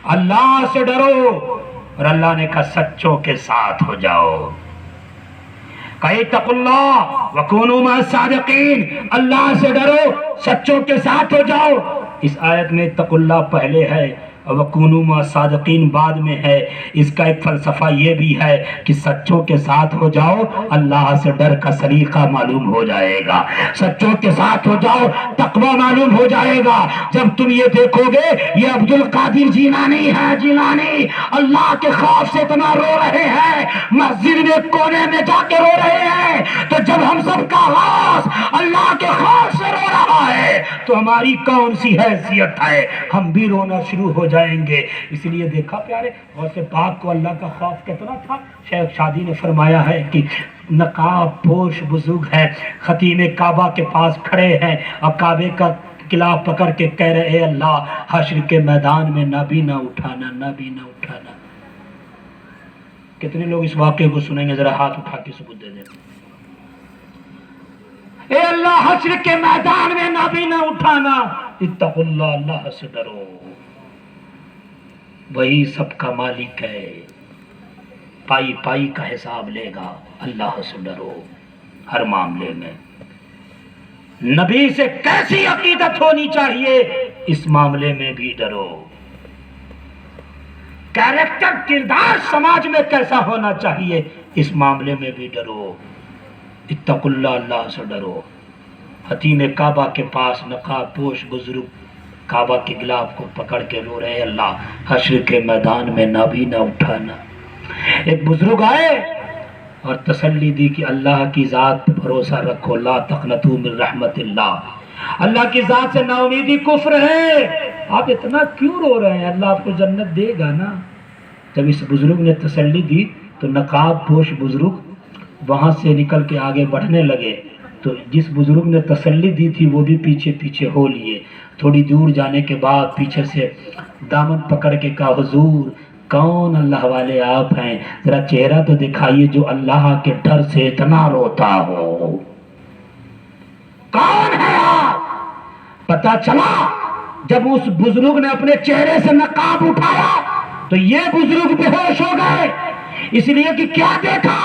اللہ سے ڈرو، اور اللہ نے کہا سچوں کے ساتھ ہو جاؤ. کہ اتقوا اللہ وکونوا مع الصادقین، اللہ سے ڈرو، سچوں کے ساتھ ہو جاؤ. اس آیت میں اتقوا اللہ پہلے ہے اور وکونوا مع الصادقین بعد میں ہے. اس کا ایک فلسفہ یہ بھی ہے کہ سچوں کے ساتھ ہو جاؤ، اللہ سے ڈر کا سلیقہ معلوم ہو جائے گا. سچوں کے ساتھ ہو جاؤ، تقوی معلوم ہو جائے گا. جب تم یہ دیکھو گے یہ عبد القادر جیلانی ہے، جیلانی اللہ کے خوف سے اتنا رو رہے ہیں، مسجد میں کونے میں جا کے رو رہے ہیں، تو جب ہم سب کا غوث اللہ کے خوف سے رو رہا ہے تو ہماری کون سی حیثیت ہے؟ ہم بھی رونا شروع ہو جائیں گے. اس لیے دیکھا پیارے غوث پاک کو اللہ کا خوف کتنا تھا. شیخ شادی نے فرمایا ہے کہ نقاب پوش بزرگ ہے، خطیم کعبہ کے پاس کھڑے ہیں اور کعبے کا قلعہ پکڑ کے کہہ رہے اے اللہ حشر کے میدان میں نہ بھی نہ اٹھانا، نہ بھی نہ اٹھانا. کتنے لوگ اس واقعے کو سنیں گے؟ ذرا ہاتھ اٹھا کے ثبوت دے دیں. اے اللہ حشر کے میدان میں نہ بھی نہ اٹھانا. اتقوا اللہ، اللہ سے ڈرو، وہی سب کا مالک ہے، پائی پائی کا حساب لے گا. اللہ سے ڈرو ہر معاملے میں. نبی سے کیسی عقیدت ہونی چاہیے اس معاملے میں بھی ڈرو. کیریکٹر کردار سماج میں کیسا ہونا چاہیے اس معاملے میں بھی ڈرو. اتقوا اللہ، اللہ سے ڈرو. حتیم کعبہ کے پاس نقاب پوش بزرگ کعبہ کے غلاف کو پکڑ کے رو رہے اللہ حشر کے میدان میں نہ بھی نہ اٹھانا. ایک بزرگ آئے اور تسلی دی کہ اللہ کی ذات پہ بھروسہ رکھو، لا تقنطوا من رحمت اللہ. اللہ کی ذات سے نا امیدی کفر ہے. آپ اتنا کیوں رو رہے ہیں؟ اللہ آپ کو جنت دے گا نا. جب اس بزرگ نے تسلی دی تو نقاب پوش بزرگ وہاں سے نکل کے آگے بڑھنے لگے. تو جس بزرگ نے تسلی دی تھی وہ بھی پیچھے پیچھے ہو لیے. تھوڑی دور جانے کے بعد پیچھے سے دامن پکڑ کے کہا حضور کون اللہ والے آپ ہیں؟ ذرا چہرہ تو دکھائیے جو اللہ کے ڈر سے اتنا روتا ہو. کون ہے آپ؟ پتا چلا جب اس بزرگ نے اپنے چہرے سے نقاب اٹھایا تو یہ بزرگ بے ہوش ہو گئے. اس لیے کہ کیا دیکھا؟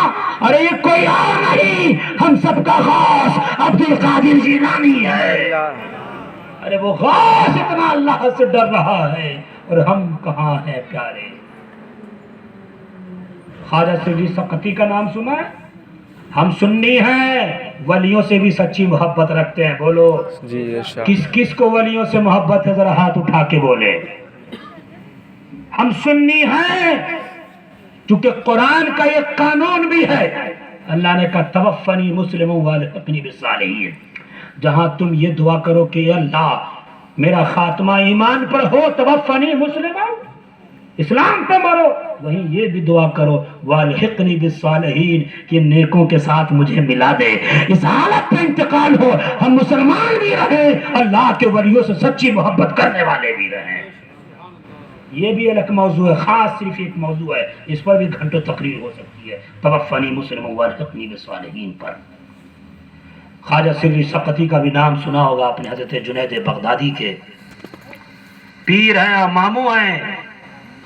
ارے یہ کوئی اور نہیں، ہم سب کا غوث عبد القادر جیلانی ہے. ارے وہ غوث اتنا اللہ سے ڈر رہا ہے اور ہم کہاں ہیں پیارے؟ خواجہ سری سقطی کا نام سنا ہے؟ ہم سنی ہیں، ولیوں سے بھی سچی محبت رکھتے ہیں. بولو جی کس کس کو ولیوں سے محبت ہے؟ ذرا ہاتھ اٹھا کے بولے. ہم سنی ہیں چونکہ قرآن کا ایک قانون بھی ہے. اللہ نے کہا توفنی مسلم والحقنی بالصالحین. جہاں تم یہ دعا کرو کہ اے اللہ میرا خاتمہ ایمان پر ہو، توفنی مسلم، اسلام پہ مرو، وہیں یہ بھی دعا کرو والحقنی بالصالحین کہ نیکوں کے ساتھ مجھے ملا دے. اس حالت پہ انتقال ہو ہم مسلمان بھی رہیں، اللہ کے ولیوں سے سچی محبت کرنے والے بھی رہیں. یہ بھی الگ موضوع ہے، خاص صرف ایک موضوع ہے، اس پر بھی گھنٹوں تقریر ہو سکتی ہے. توفنی مسلم والحقنی بالصالحین پر. خواجہ سری سقطی کا بھی نام سنا ہوگا آپ نے، حضرت جنید بغدادی کے پیر ہیں اور ماموں ہیں.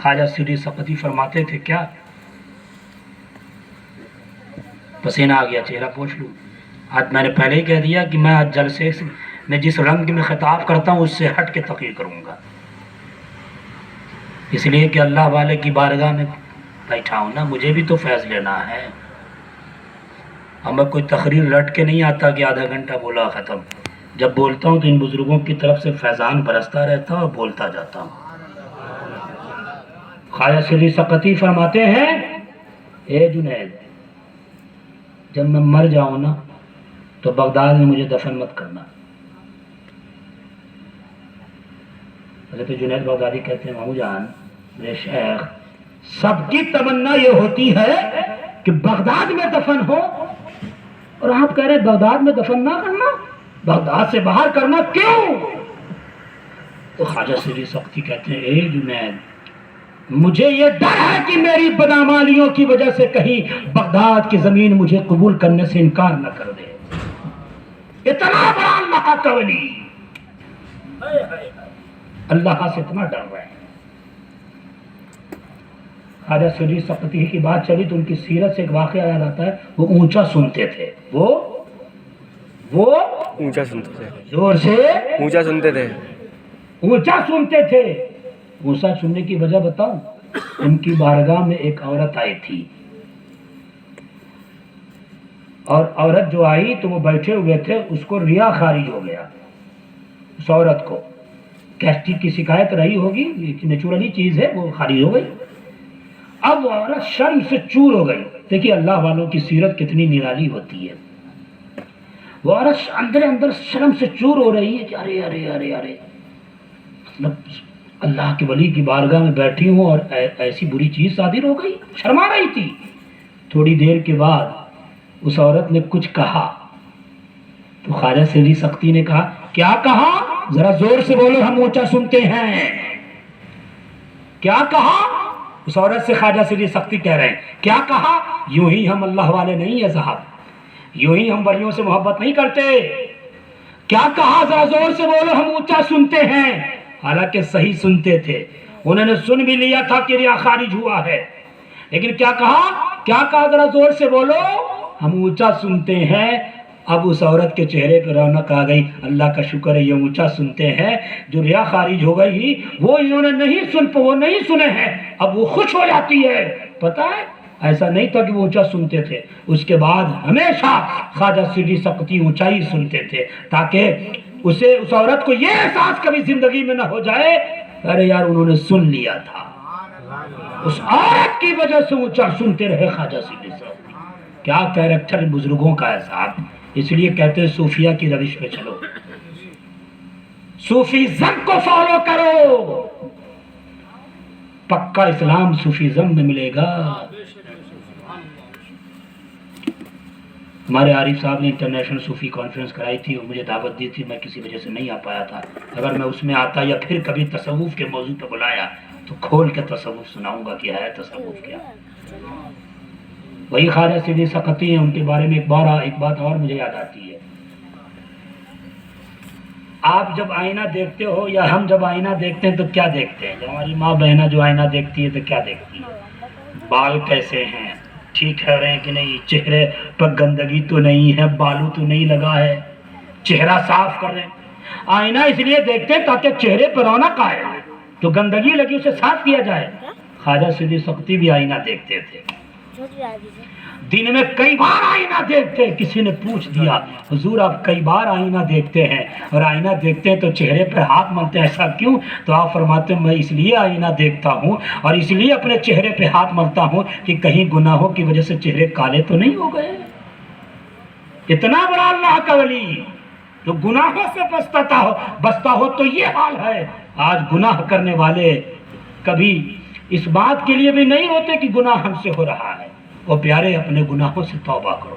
خواجہ سری سقطی فرماتے تھے کیا؟ پسینہ آ گیا، چہرہ پوچھ لوں. آج میں نے پہلے ہی کہہ دیا کہ میں آج جلسے میں جس رنگ میں خطاب کرتا ہوں اس سے ہٹ کے تقریر کروں گا، اس لیے کہ اللہ والے کی بارگاہ میں بیٹھا ہوں نا، مجھے بھی تو فیض لینا ہے. اور میں کوئی تقریر رٹ کے نہیں آتا کہ آدھا گھنٹہ بولا ختم. جب بولتا ہوں تو ان بزرگوں کی طرف سے فیضان برستا رہتا اور بولتا جاتا ہوں. خواجہ سری سقطی فرماتے ہیں اے جنید جب میں مر جاؤں نا تو بغداد میں مجھے دفن مت کرنا. حضرت جنید بغدادی کہتے ہیں مامو جان میرے شیخ سب کی تمنا یہ ہوتی ہے کہ بغداد میں دفن ہو، اور آپ کہہ رہے بغداد میں دفن نہ کرنا، بغداد سے باہر کرنا، کیوں؟ تو خواجہ سری سقطی کہتے ہیں اے جنید مجھے یہ ڈر ہے کہ میری بدعمالیوں کی وجہ سے کہیں بغداد کی زمین مجھے قبول کرنے سے انکار نہ کر دے. اتنا بڑا اللہ کا ولی، اللہ سے اتنا ڈر رہے ہیں. خواجہ سری سقطی کی بات چلی تو ان کی سیرت سے ایک واقعہ یاد آتا ہے. وہ اونچا سنتے تھے. وہ اونچا سنتے تھے. زور سے اونچا سنتے تھے. اونچا سنتے تھے. اونچا سننے کی وجہ بتاؤں. ان کی بارگاہ میں ایک عورت آئی تھی اور عورت جو آئی تو وہ بیٹھے ہوئے تھے. اس کو ریا خارج ہو گیا. اس عورت کو گیسٹرک کی شکایت رہی ہوگی, نیچرلی چیز ہے, وہ خارج ہو گئی. اب وہ عورت شرم سے چور ہو گئی. دیکھیے اللہ والوں کی سیرت کتنی نرالی ہوتی ہے. وہ عورت اندر اندر شرم سے چور ہو رہی ہے کہ ارے ارے ارے ارے, مطلب اللہ کے ولی کی بارگاہ میں بیٹھی ہوں اور ایسی بری چیز صادر ہو گئی. شرما رہی تھی. تھوڑی دیر کے بعد اس عورت نے کچھ کہا تو خواجہ سری سقطی نے کہا, کیا کہا؟ ذرا زور سے بولو, ہم اونچا سنتے ہیں. کیا کہا؟ اس عورت سے خواجہ سری سقطی کہہ رہے ہیں, کیا کہا؟ یوں ہی ہم اللہ والے نہیں ہیں صاحب, یوں ہی ہم ولیوں سے محبت نہیں کرتے. کیا کہا؟ ذرا زور سے بولو, ہم اونچا سنتے ہیں. حالانکہ صحیح سنتے تھے. انہوں نے سن بھی لیا تھا کہ ریا خارج ہوا ہے, لیکن کیا کہا؟ کیا کہا؟ ذرا زور سے بولو, ہم اونچا سنتے ہیں. اب اس عورت کے چہرے پہ رونق آ گئی. اللہ کا شکر ہے یہ اونچا سنتے ہیں. جو ریا خارج ہو گئی وہ انہوں نے نہیں سنے ہیں. اب وہ خوش ہو جاتی ہے. پتہ ہے ایسا نہیں تھا کہ وہ اونچا سنتے تھے. اس کے بعد ہمیشہ خواجہ سری سقطی اونچائی سنتے تھے تاکہ اس عورت کو یہ احساس کبھی زندگی میں نہ ہو جائے ارے یار انہوں نے سن لیا تھا. اس عورت کی وجہ سے اونچا سنتے رہے خواجہ سری سقطی. کیا کیریکٹر بزرگوں کا ہے صاحب. اس لیے کہتے ہیں صوفیہ کی روش پہ چلو, صوفیزم کو فالو کرو, پکا اسلام صوفیزم میں ملے گا. ہمارے عارف صاحب نے انٹرنیشنل صوفی کانفرنس کرائی تھی اور مجھے دعوت دی تھی. میں کسی وجہ سے نہیں آ پایا تھا. اگر میں اس میں آتا یا پھر کبھی تصوف کے موضوع پہ بلایا تو کھول کے تصوف سناؤں گا کیا ہے تصوف کیا. وہی خواجہ سری سقطی ہیں. ان کے بارے میں ایک بات اور مجھے یاد آتی ہے. آپ جب آئینہ دیکھتے ہو یا ہم جب آئینہ دیکھتے ہیں تو کیا دیکھتے ہیں؟ جب ہماری ماں بہنہ جو آئینہ دیکھتی ہے تو کیا دیکھتی ہے؟ بال کیسے ہیں, ٹھیک ہے رہے ہیں کہ نہیں, چہرے پر گندگی تو نہیں ہے, بالو تو نہیں لگا ہے, چہرہ صاف کر رہے ہیں. آئینہ اس لیے دیکھتے ہیں تاکہ چہرے پر رونق آئے, جو گندگی لگی اسے صاف کیا جائے. خواجہ سری سقطی بھی آئینہ دیکھتے تھے. دن میں کئی بار آئینہ دیکھتے. کسی نے پوچھ دیا حضور آپ کئی بار آئینہ دیکھتے ہیں اور آئینہ دیکھتے ہیں تو چہرے پہ ہاتھ ملتے ہیں, ایسا کیوں؟ تو آپ فرماتے ہیں میں اس لیے آئینہ دیکھتا ہوں اور اس لیے اپنے چہرے پہ ہاتھ ملتا ہوں کہ کہیں گناہوں کی وجہ سے چہرے کالے تو نہیں ہو گئے. اتنا بڑا اللہ کا ولی جو گناہوں سے بچتا ہو تو یہ حال ہے. آج گناہ کرنے والے کبھی اس بات کے لیے بھی نہیں ہوتے کہ گناہ ہم سے ہو رہا ہے. وہ پیارے اپنے گناہوں سے توبہ کرو,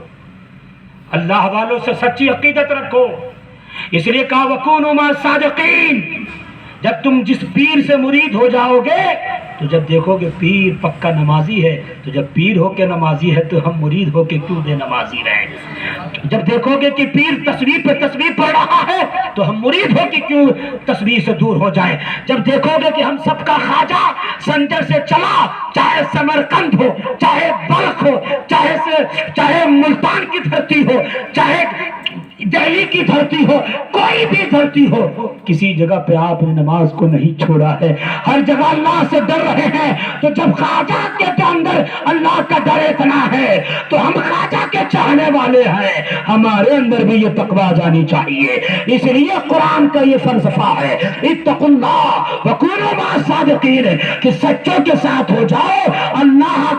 اللہ والوں سے سچی عقیدت رکھو. اس لیے کہا وَكُونُوا مَعَ الصَّادِقِينَ. جب تم جس پیر سے مرید ہو جاؤ گے تو جب دیکھو گے پیر پکا نمازی ہے تو جب پیر ہو کے نمازی ہے تو ہم مرید ہو کے کیوں بے نمازی رہیں. جب دیکھو گے کہ پیر تسبیح پہ تسبیح پڑھ رہا ہے تو ہم مرید ہو کے کیوں تسبیح سے دور ہو جائیں. جب دیکھو گے کہ ہم سب کا خواجہ سنجر سے چلا, چاہے سمرقند ہو, چاہے بلخ ہو, چاہے ملتان کی دھرتی ہو, چاہے دہلی کی دھرتی ہو, کوئی بھی دھرتی ہو, کسی جگہ پہ آپ نے نماز کو نہیں چھوڑا ہے. ہر جگہ اللہ سے ڈر رہے ہیں. تو جب خواجہ کے اندر اللہ کا ڈر اتنا ہے تو ہم خواجہ کے چاہنے والے ہیں, ہمارے اندر بھی یہ تقویٰ جانی چاہیے. اس لیے قرآن کا یہ فلسفہ ہے اتقوا اللہ وکونوا مع الصادقین, کہ سچوں کے ساتھ ہو جاؤ, اللہ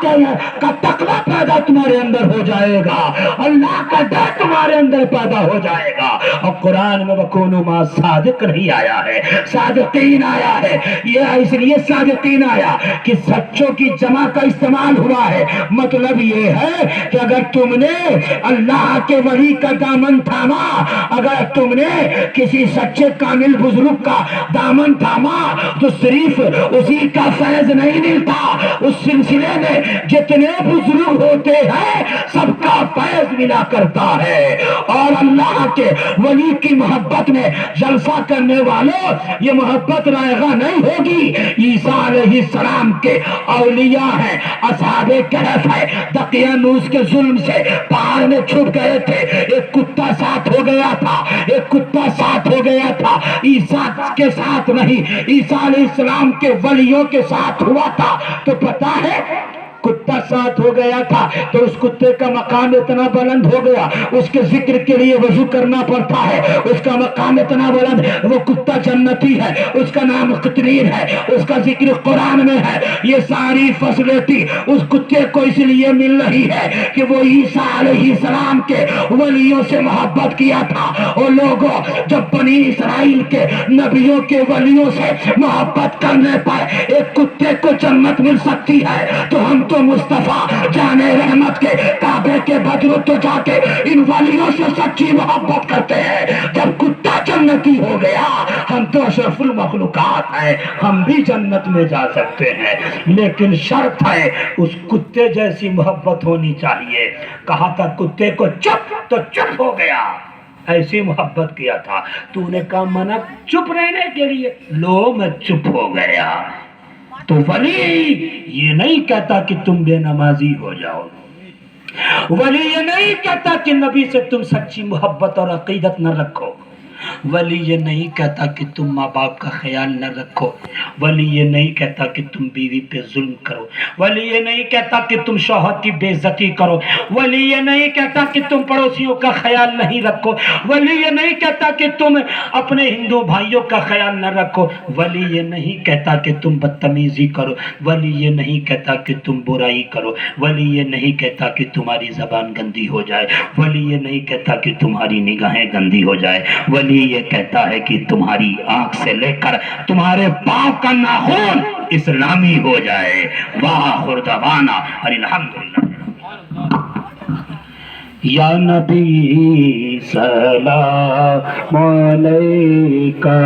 کا تقویٰ پیدا تمہارے اندر ہو جائے گا, اللہ کا ڈر تمہارے اندر پیدا ہو جائے گا. اور قرآن میں وکونوا مع الصادق نہیں آیا ہے, صادقین آیا ہے. یہ اس لیے صادقین آیا کہ سچوں کی جمع کا استعمال ہوا ہے. مطلب یہ ہے کہ اگر تم نے اللہ کے ولی کا دامن تھاما, اگر تم نے کسی سچے کامل بزرگ کا دامن تھاما تو صرف صرف اسی کا فیض نہیں ملتا، اس سلسلے میں جتنے بزرگ ہوتے ہیں سب کا فیض ملا کرتا ہے۔ اور اللہ کے ولی کی محبت میں جلسہ کرنے والوں، یہ محبت رائگاں نہیں ہوگی۔ عیسیٰ علیہ السلام کے اولیاء ہیں، اصحاب کہف ہے، دقیانوس کے ظلم سے پہاڑ میں چھپ گئے تھے، ایک کتا ساتھ ہو گیا تھا، ایک کتا ساتھ ہو گیا تھا، عیسیٰ کے ساتھ نہیں، عیسیٰ علیہ السلام کے ولیوں کے ساتھ ہوا تھا۔ تو پتا ہے کتا ساتھ ہو گیا تھا تو اس کتے کا مقام اتنا بلند ہو گیا، اس کے ذکر کے لیے وضو کرنا پڑتا ہے، اس کا مقام اتنا بلند، وہ کتا جنتی ہے، اس کا نام قطرین ہے، اس کا ذکر قرآن میں ہے۔ یہ ساری فضیلتیں اس کتے کو اس لیے مل رہی ہے کہ وہ عیسیٰ علیہ السلام کے ولیوں سے محبت کیا تھا۔ اور لوگوں، جب بنی اسرائیل کے نبیوں کے ولیوں سے محبت کرنے پر ایک کتے کو جنت مل سکتی ہے، تو ہم تو مصطفیٰ جان رحمت کے کعبے کے بدر تو جا کے ان ولیوں سے سچی محبت کرتے ہیں۔ جب کتا جنتی ہو گیا، ہم تو اشرف المخلوقات ہیں، ہم بھی جنت میں جا سکتے ہیں، لیکن شرط ہے اس کتے جیسی محبت ہونی چاہیے۔ کہا تھا کتے کو چپ تو چپ ہو گیا، ایسی محبت کیا تھا۔ تو نے کہا منع چپ رہنے کے لیے، لو میں چپ ہو گیا۔ تو ولی یہ نہیں کہتا کہ تم بے نمازی ہو جاؤ، ولی یہ نہیں کہتا کہ نبی سے تم سچی محبت اور عقیدت نہ رکھو، ولی یہ نہیں کہتا کہ تم ماں باپ کا خیال نہ رکھو، ولی یہ نہیں کہتا کہ تم بیوی پہ ظلم کرو، ولی یہ نہیں کہتا کہ تم شوہر کی بے عزتی کرو، ولی یہ نہیں کہتا کہ تم پڑوسیوں کا خیال نہیں رکھو، ولی یہ نہیں کہتا کہ تم اپنے ہندو بھائیوں کا خیال نہ رکھو، ولی یہ نہیں کہتا کہ تم بدتمیزی کرو، ولی یہ نہیں کہتا کہ تم برائی کرو، ولی یہ نہیں کہتا کہ تمہاری زبان گندی ہو جائے، ولی یہ نہیں کہتا کہ تمہاری نگاہیں گندی ہو جائے، ولی یہ کہتا ہے کہ تمہاری آنکھ سے لے کر تمہارے پاؤں کا ناخن اسلامی ہو جائے۔ وآخر دعوانا ان الحمدللہ۔ یا نبی سلام علیکہ